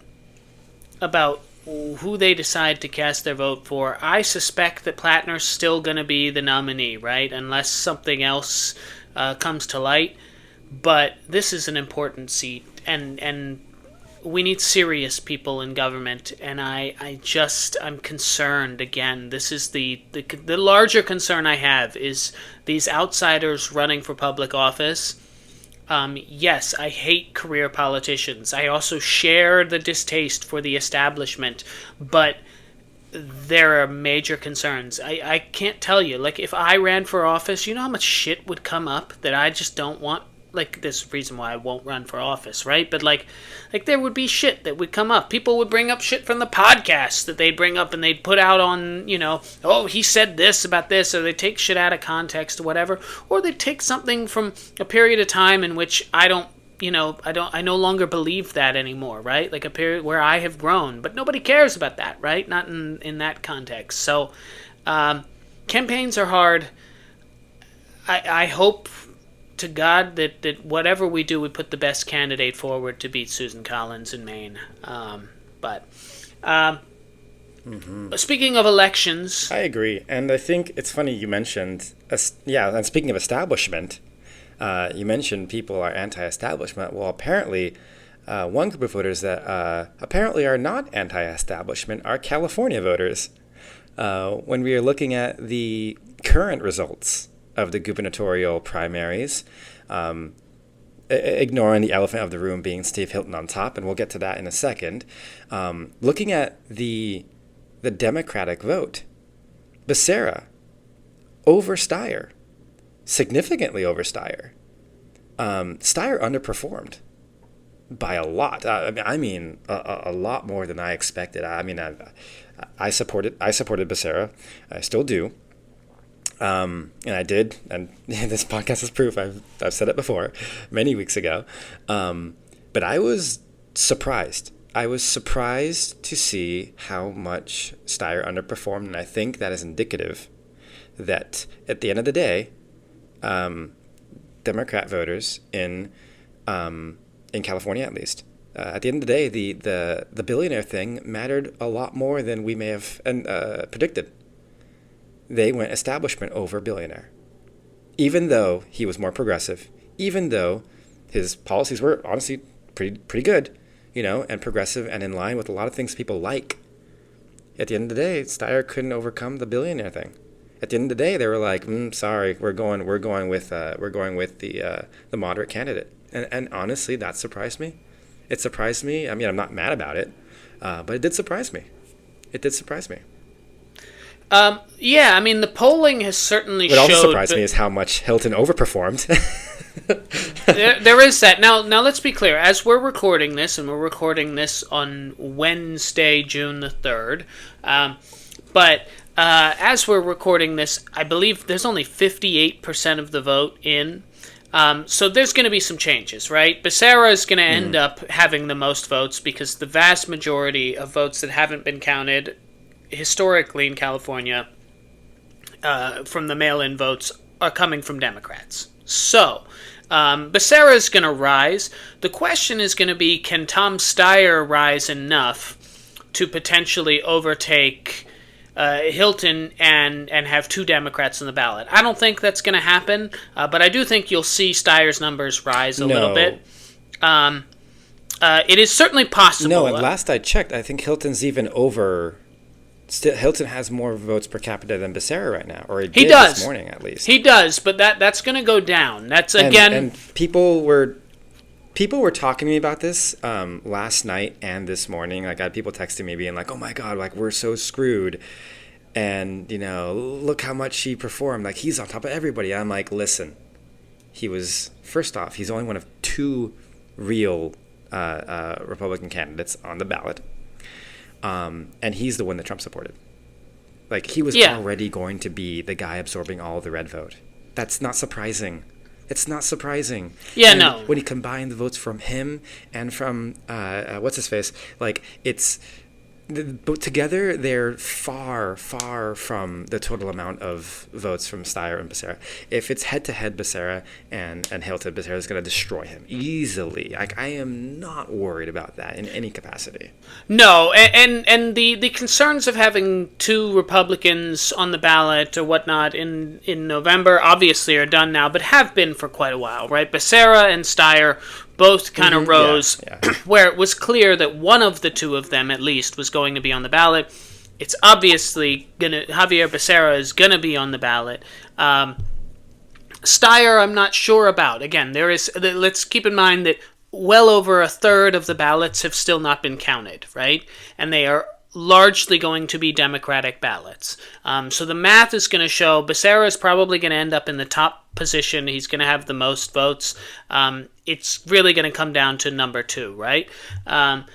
who they decide to cast their vote for. I suspect that Platner's still going to be the nominee, right? Unless something else comes to light. But this is an important seat, and we need serious people in government. And I'm concerned again. This is the larger concern I have is these outsiders running for public office. Yes, I hate career politicians. I also share the distaste for the establishment, but there are major concerns. I can't tell you. Like, if I ran for office, you know how much shit would come up that I just don't want. Like, there's a reason why I won't run for office, right? But like there would be shit that would come up. People would bring up shit from the podcast that they'd bring up and they'd put out on, oh, he said this about this, or they take shit out of context or whatever, or they take something from a period of time in which I no longer believe that anymore, right? Like a period where I have grown, but nobody cares about that, right? Not in that context. So, campaigns are hard. I hope to God that whatever we do, we put the best candidate forward to beat Susan Collins in Maine. Speaking of elections, I agree, and I think it's funny you mentioned, and speaking of establishment, you mentioned people are anti-establishment. Well, apparently, one group of voters that apparently are not anti-establishment are California voters. When we are looking at the current results of the gubernatorial primaries, ignoring the elephant of the room being Steve Hilton on top, and we'll get to that in a second, looking at the Democratic vote, Becerra over Steyer, significantly over Steyer. Steyer underperformed by a lot. I mean, a lot more than I expected. I mean, I supported Becerra. I still do. And I did, and this podcast is proof. I've said it before, many weeks ago. But I was surprised. I was surprised to see how much Steyer underperformed, and I think that is indicative that at the end of the day, Democrat voters in California, at least, at the end of the day, the billionaire thing mattered a lot more than we may have predicted. They went establishment over billionaire, even though he was more progressive, even though his policies were honestly pretty good, and progressive and in line with a lot of things people like. At the end of the day, Steyer couldn't overcome the billionaire thing. At the end of the day, they were like, "Sorry, we're going with the moderate candidate." And honestly, that surprised me. It surprised me. I mean, I'm not mad about it, but it did surprise me. It did surprise me. Yeah, I mean, the polling has certainly showed... What also surprised me is how much Hilton overperformed. there is that. Now, let's be clear. As we're recording this, and we're recording this on Wednesday, June the 3rd, but as we're recording this, I believe there's only 58% of the vote in. So there's going to be some changes, right? Becerra is going to end up having the most votes because the vast majority of votes that haven't been counted historically in California from the mail-in votes are coming from Democrats. So Becerra is going to rise. The question is going to be, can Tom Steyer rise enough to potentially overtake Hilton and have two Democrats on the ballot? I don't think that's going to happen, but I do think you'll see Steyer's numbers rise a little bit. It is certainly possible. No, and last I checked, I think Hilton's even over... Hilton has more votes per capita than Becerra right now, or he does this morning at least. He does, but that's going to go down. That's again. And people were talking to me about this last night and this morning. Like, I had people texting me being like, "Oh my God, like we're so screwed," and look how much he performed. Like, he's on top of everybody. I'm like, listen, first off, he's only one of two real Republican candidates on the ballot. And he's the one that Trump supported. Like, he was already going to be the guy absorbing all of the red vote. That's not surprising. It's not surprising. Yeah, and no. When you combine the votes from him and from, what's his face, like, together they're far, far from the total amount of votes from Steyer and Becerra. If it's head-to-head Becerra and Hilton, Becerra is going to destroy him easily. Like, I am not worried about that in any capacity. No, and the concerns of having two Republicans on the ballot or whatnot in November obviously are done now, but have been for quite a while, right? Becerra and Steyer both kind of rose where it was clear that one of the two of them, at least, was going to be on the ballot. It's obviously Javier Becerra is going to be on the ballot. Steyer, I'm not sure about. Again, let's keep in mind that well over a third of the ballots have still not been counted, right? And they are largely going to be Democratic ballots. So the math is going to show Becerra is probably going to end up in the top position. He's going to have the most votes. It's really going to come down to number 2, right? And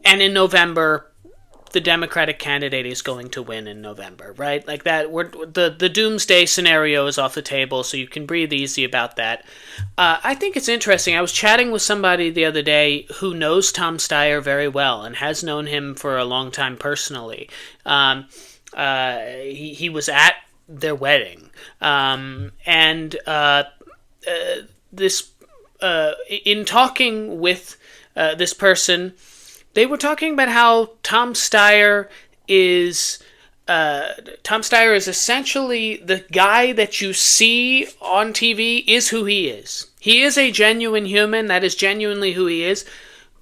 in November, the Democratic candidate is going to win in November, right? Like that, the doomsday scenario is off the table, so you can breathe easy about that. I think it's interesting. I was chatting with somebody the other day who knows Tom Steyer very well and has known him for a long time personally. He was at their wedding, in talking with this person, they were talking about how Tom Steyer is essentially the guy that you see on TV is who he is. He is a genuine human. That is genuinely who he is.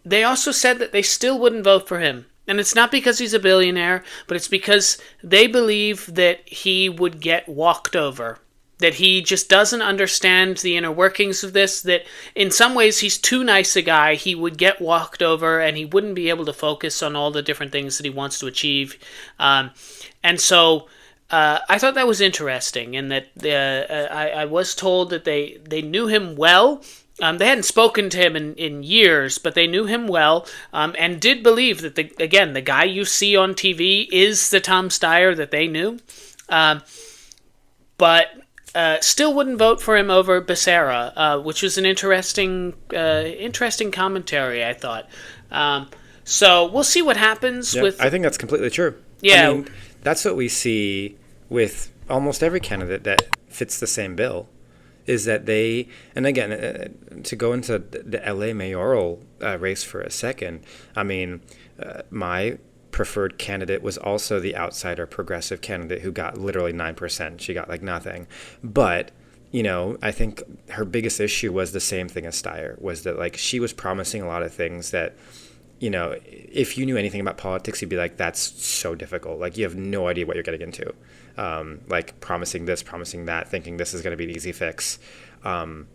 They also said that they still wouldn't vote for him. And it's not because he's a billionaire, but it's because they believe that he would get walked over. That he just doesn't understand the inner workings of this, that in some ways he's too nice a guy, he would get walked over and he wouldn't be able to focus on all the different things that he wants to achieve. And so I thought that was interesting, and that I was told that they knew him well. They hadn't spoken to him in years, but they knew him well, and did believe that, the guy you see on TV is the Tom Steyer that they knew. But still wouldn't vote for him over Becerra, which was an interesting commentary, I thought. So we'll see what happens with... I think that's completely true. Yeah. I mean, that's what we see with almost every candidate that fits the same bill, is that they... And again, to go into the LA mayoral race for a second, I mean, my preferred candidate was also the outsider progressive candidate who got literally 9%. She got like nothing. But, I think her biggest issue was the same thing as Steyer, was that like she was promising a lot of things that, if you knew anything about politics, you'd be like, that's so difficult. Like, you have no idea what you're getting into. Like promising this, promising that, thinking this is going to be an easy fix. And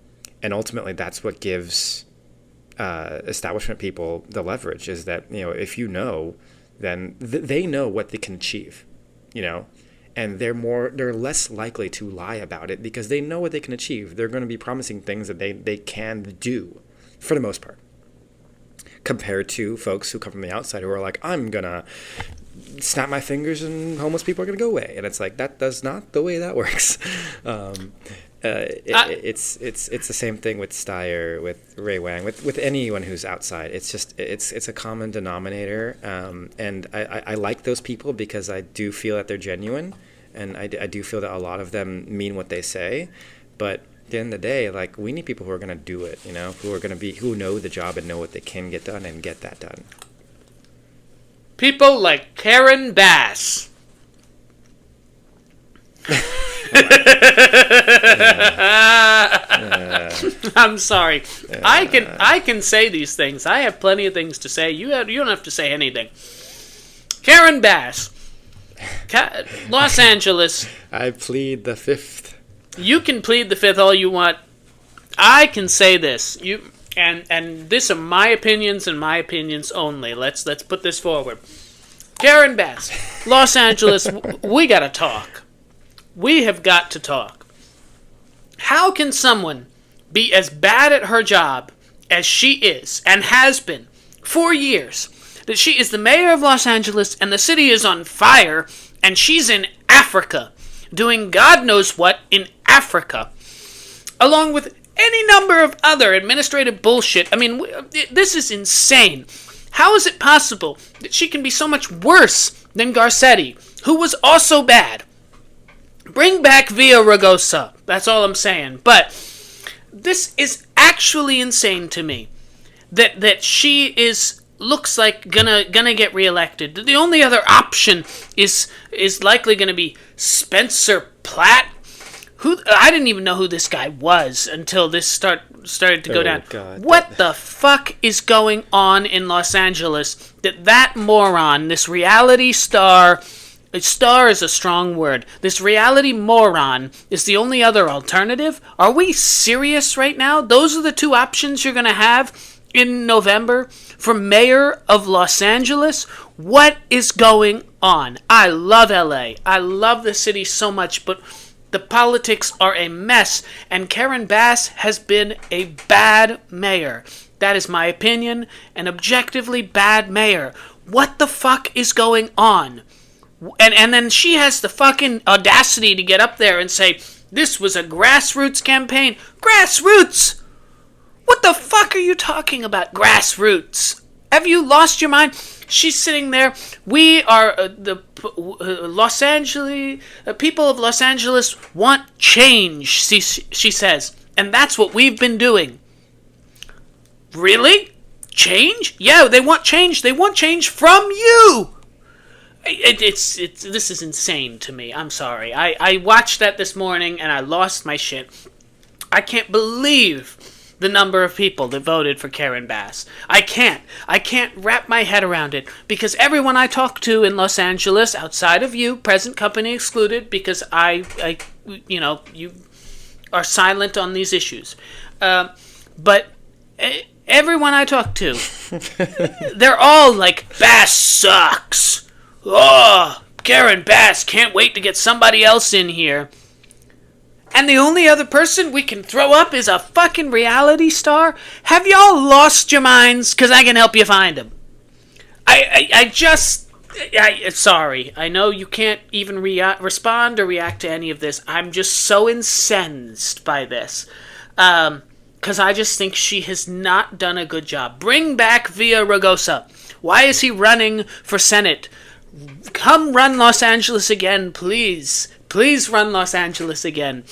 ultimately that's what gives establishment people the leverage, is that, if then they know what they can achieve, and they're less likely to lie about it because they know what they can achieve. They're going to be promising things that they can do for the most part, compared to folks who come from the outside who are like, I'm going to snap my fingers and homeless people are going to go away. And it's like, that does not the way that works. It's the same thing with Steyer, with Ray Wang, with anyone who's outside. It's just it's a common denominator, and I like those people because I do feel that they're genuine, and I do feel that a lot of them mean what they say. But at the end of the day, like, we need people who are going to do it, who know the job and know what they can get done and get that done. People like Karen Bass. I'm sorry. I can say these things. I have plenty of things to say. You don't have to say anything. Karen Bass, Los Angeles. I plead the fifth. You can plead the fifth all you want. I can say this. And this are my opinions and my opinions only. Let's put this forward. Karen Bass, Los Angeles. We gotta talk. We have got to talk. How can someone be as bad at her job as she is and has been for years, that she is the mayor of Los Angeles and the city is on fire and she's in Africa doing God knows what in Africa, along with any number of other administrative bullshit? I mean, this is insane. How is it possible that she can be so much worse than Garcetti, who was also bad? Bring back Villaraigosa. That's all I'm saying. But this is actually insane to me. That she looks like gonna get reelected. The only other option is likely gonna be Spencer Platt. I didn't even know who this guy was until this started to go down. God. What the fuck is going on in Los Angeles that moron, this reality star... Star is a strong word. This reality moron is the only other alternative? Are we serious right now? Those are the two options you're going to have in November for mayor of Los Angeles? What is going on? I love LA. I love the city so much, but the politics are a mess, and Karen Bass has been a bad mayor. That is my opinion, an objectively bad mayor. What the fuck is going on? And then she has the fucking audacity to get up there and say, this was a grassroots campaign. Grassroots! What the fuck are you talking about, grassroots? Have you lost your mind? She's sitting there. We are the Los Angeles people of Los Angeles want change. She says, and that's what we've been doing. Really? Change? Yeah, they want change. They want change from you. It's this is insane to me. I'm sorry. I watched that this morning and I lost my shit. I can't believe the number of people that voted for Karen Bass. I can't wrap my head around it, because everyone I talk to in Los Angeles, outside of you, present company excluded, because I you are silent on these issues. But everyone I talk to, they're all like, Bass sucks. Oh, Karen Bass, can't wait to get somebody else in here. And the only other person we can throw up is a fucking reality star? Have y'all lost your minds? Because I can help you find them. Sorry. I know you can't even respond or react to any of this. I'm just so incensed by this. Because I just think she has not done a good job. Bring back Villaraigosa. Why is he running for Senate? Come run Los Angeles again, please. Please run Los Angeles again.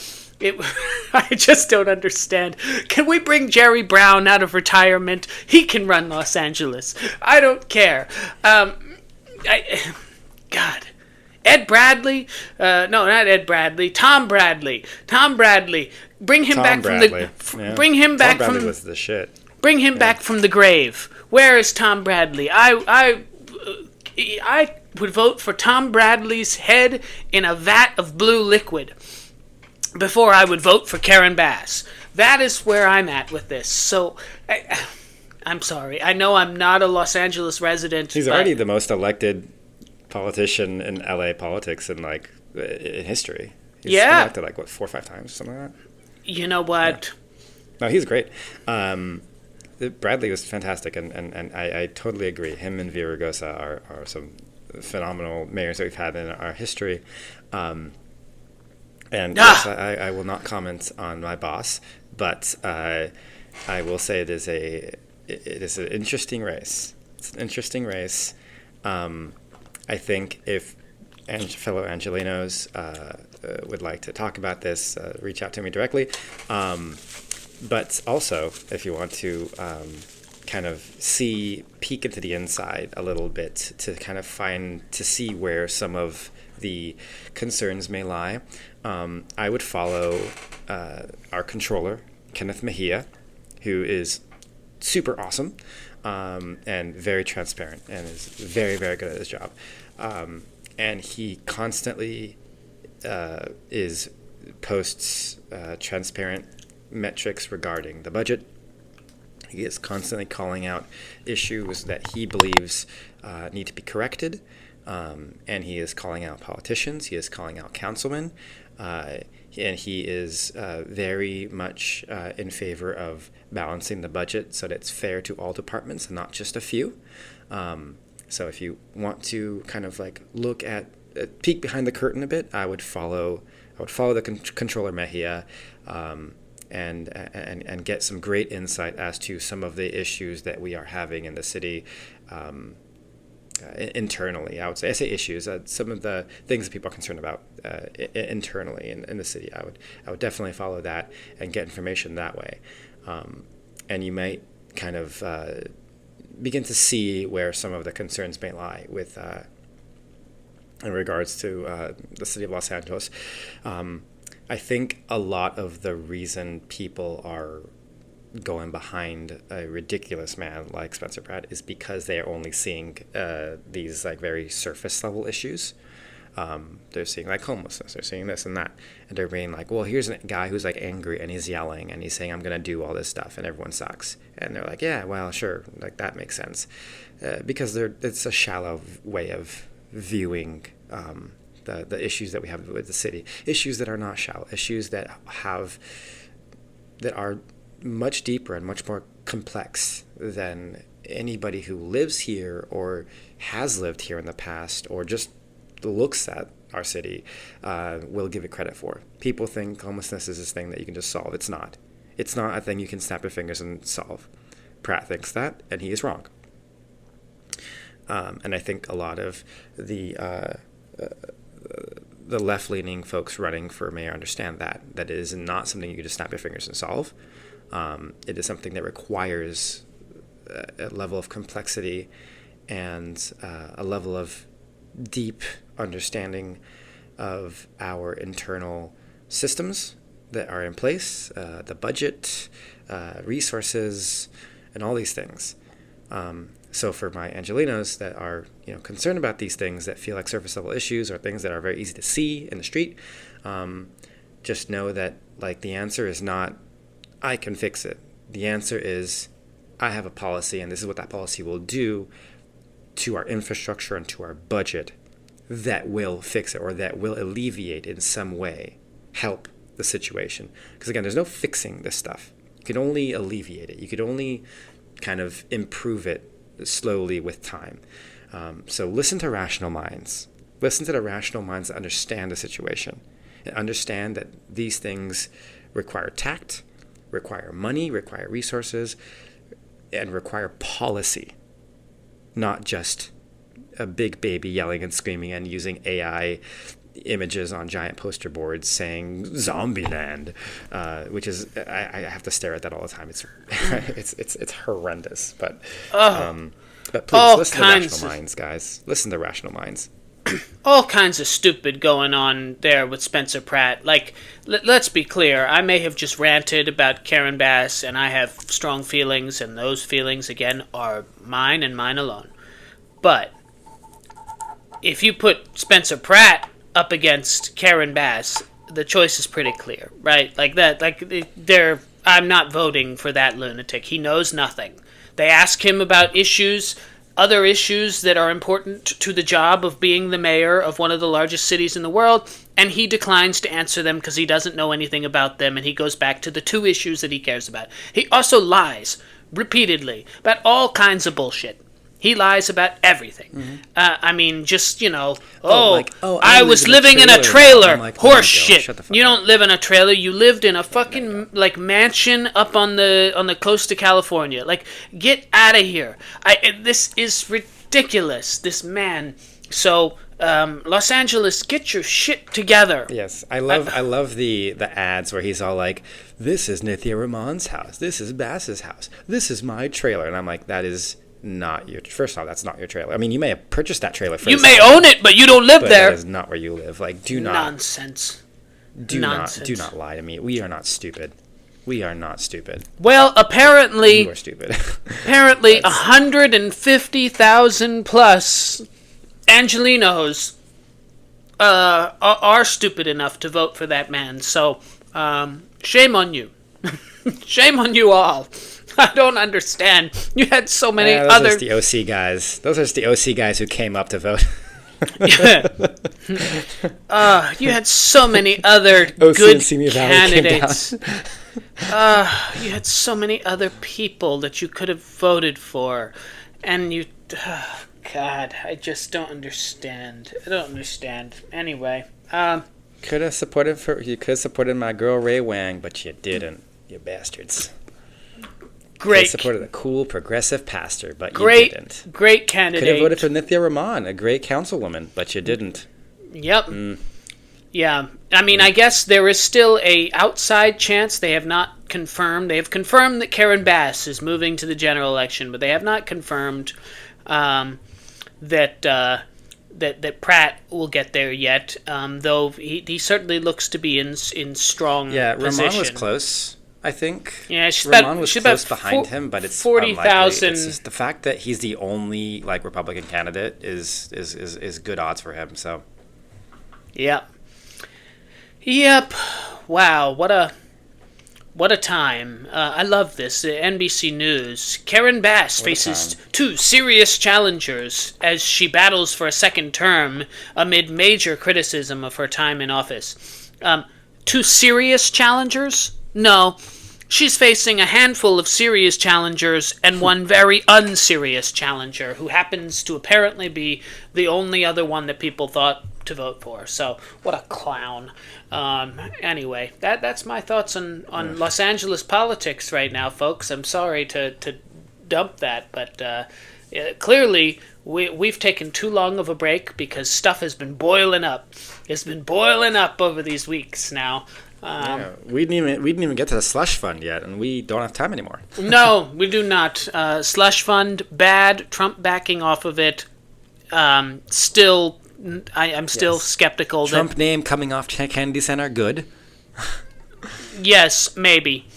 I just don't understand. Can we bring Jerry Brown out of retirement? He can run Los Angeles. I don't care. God. Ed Bradley? No, not Ed Bradley. Tom Bradley. Tom Bradley. Bring him back Bradley. from the... Yeah. Bring him back Tom Bradley was the shit. Bring him back from the grave. Where is Tom Bradley? I would vote for Tom Bradley's head in a vat of blue liquid before I would vote for Karen Bass. That is where I'm at with this. So, I'm sorry. I know I'm not a Los Angeles resident. He's already the most elected politician in LA politics in history. He's been elected 4 or 5 times, something like that. You know what? Yeah. No, he's great. Bradley was fantastic, and I totally agree. Him and Villaraigosa are some phenomenal mayors that we've had in our history. Yes, I will not comment on my boss, but I will say it is an interesting race. It's an interesting race. I think if fellow Angelenos would like to talk about this, reach out to me directly. But also, if you want to kind of peek into the inside a little bit to kind of see where some of the concerns may lie, I would follow our controller, Kenneth Mejia, who is super awesome and very transparent and is very, very good at his job. And he constantly posts transparent metrics regarding the budget. He is constantly calling out issues that he believes need to be corrected, and he is calling out politicians. He is calling out councilmen, and he is very much in favor of balancing the budget so that it's fair to all departments and not just a few. So if you want to kind of look at peek behind the curtain a bit, I would follow the controller Mejia. And get some great insight as to some of the issues that we are having in the city internally. I say issues, some of the things that people are concerned about internally in the city. I would definitely follow that and get information that way. And you might kind of begin to see where some of the concerns may lie with in regards to the city of Los Angeles. I think a lot of the reason people are going behind a ridiculous man like Spencer Pratt is because they are only seeing these very surface level issues. They're seeing like homelessness, they're seeing this and that, and they're being like, well, here's a guy who's like angry and he's yelling and he's saying I'm gonna do all this stuff and everyone sucks, and they're like, yeah, well, sure, like that makes sense, because it's a shallow way of viewing the issues that we have with the city, issues that are not shallow, issues that are much deeper and much more complex than anybody who lives here or has lived here in the past or just looks at our city will give it credit for. People think homelessness is this thing that you can just solve. It's not. It's not a thing you can snap your fingers and solve. Pratt thinks that, and he is wrong. And I think a lot of the left-leaning folks running for mayor understand that it is not something you can just snap your fingers and solve. It is something that requires a level of complexity and a level of deep understanding of our internal systems that are in place, the budget, resources, and all these things. So for my Angelinos that are concerned about these things that feel like surface level issues or things that are very easy to see in the street, just know that like the answer is not I can fix it. The answer is I have a policy, and this is what that policy will do to our infrastructure and to our budget that will fix it or that will alleviate in some way, help the situation. Because again, there's no fixing this stuff. You can only alleviate it. You could only kind of improve it slowly with time. So listen to rational minds. Listen to the rational minds that understand the situation and understand that these things require tact, require money, require resources, and require policy, not just a big baby yelling and screaming and using AI images on giant poster boards saying Zombieland, which is I have to stare at that all the time. It's horrendous. But please listen to rational minds, guys. Listen to rational minds. All kinds of stupid going on there with Spencer Pratt. Like, let's be clear. I may have just ranted about Karen Bass, and I have strong feelings, and those feelings, again, are mine and mine alone. But if you put Spencer Pratt up against Karen Bass, the choice is pretty clear, right? Like that. I'm not voting for that lunatic. He knows nothing. They ask him about other issues that are important to the job of being the mayor of one of the largest cities in the world, and he declines to answer them because he doesn't know anything about them, and he goes back to the two issues that he cares about. He also lies repeatedly about all kinds of bullshit. He lies about everything. Mm-hmm. I mean, just, I was living in a trailer. Like, horse shit. You don't live in a trailer. You lived in a fucking, mansion up on the coast of California. Like, get out of here. This is ridiculous, this man. So, Los Angeles, get your shit together. Yes, I love the ads where he's all like, this is Nithya Ramon's house. This is Bass's house. This is my trailer. And I'm like, that is not your. First off, that's not your trailer. I mean, you may have purchased that trailer for you may own it, but you don't live there. That is not where you live. Like, do not nonsense. Do not lie to me. We are not stupid. We are not stupid. Well, apparently you are stupid. Apparently 150,000 plus Angelinos are stupid enough to vote for that man. So shame on you. Shame on you all. I don't understand. You had so many those other... Those are the OC guys. Those are the OC guys who came up to vote. You had so many other good candidates. You had so many other people that you could have voted for. And you... God, I just don't understand. I don't understand. Anyway. You could have supported my girl Ray Wang, but you didn't. You bastards. Great. You supported a cool progressive pastor, but you didn't. Great candidate. Could have voted for Nithya Raman, a great councilwoman, but you didn't. Yep. Yeah. I mean, I guess there is still a outside chance. They have not confirmed. They have confirmed that Karen Bass is moving to the general election, but they have not confirmed that Pratt will get there yet. Though he certainly looks to be in strong position. Raman was close. I think. Yeah, Raman was close behind him, but it's 40,000. It's just the fact that he's the only Republican candidate is good odds for him. So. Yep. Yep. Wow, what a time. I love this. NBC News. Karen Bass faces two serious challengers as she battles for a second term amid major criticism of her time in office. Two serious challengers? No. She's facing a handful of serious challengers and one very unserious challenger who happens to apparently be the only other one that people thought to vote for. So, what a clown. Anyway, that's my thoughts on Los Angeles politics right now, folks. I'm sorry to dump that, but clearly we've taken too long of a break because stuff has been boiling up. It's been boiling up over these weeks now. We didn't even get to the slush fund yet, and we don't have time anymore. No, we do not. Slush fund, bad. Trump backing off of it. Still, I'm still skeptical. Trump name coming off Kennedy Center, good. Yes, maybe.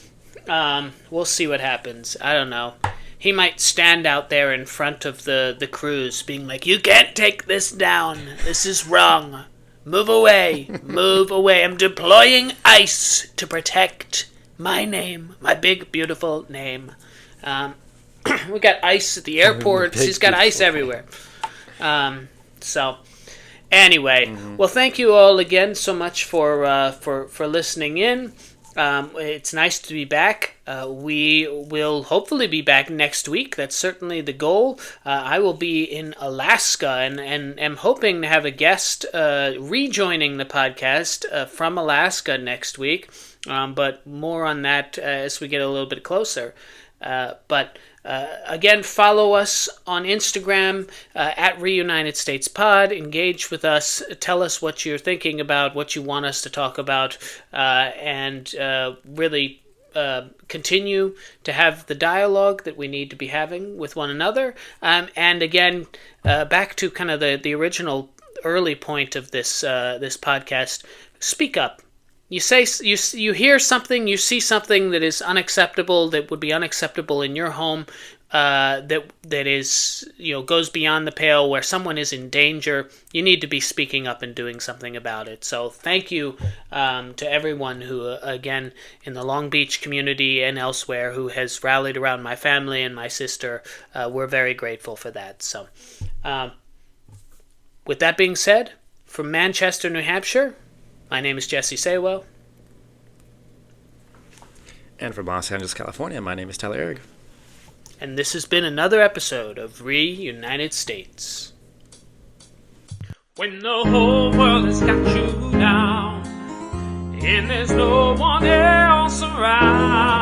We'll see what happens. I don't know. He might stand out there in front of the crews being like, "You can't take this down. This is wrong. Move away. Move away. I'm deploying ICE to protect my name. My big, beautiful name." We got ICE at the airports. He's got ICE everywhere. So, anyway, well, thank you all again so much for listening in. It's nice to be back. We will hopefully be back next week. That's certainly the goal. I will be in Alaska and am hoping to have a guest rejoining the podcast from Alaska next week. But more on that as we get a little bit closer. But again, follow us on Instagram at Reunited States Pod. Engage with us. Tell us what you're thinking about, what you want us to talk about, and really continue to have the dialogue that we need to be having with one another. And again, back to kind of the original early point of this podcast. Speak up. You say you hear something, you see something that is unacceptable, that would be unacceptable in your home, that is, goes beyond the pale, where someone is in danger. You need to be speaking up and doing something about it. So thank you to everyone who, again, in the Long Beach community and elsewhere, who has rallied around my family and my sister. We're very grateful for that. So, with that being said, from Manchester, New Hampshire, my name is Jesse Saywell. And from Los Angeles, California, my name is Tyler Erg. And this has been another episode of Reunited States. When the whole world has got you down, and there's no one else around,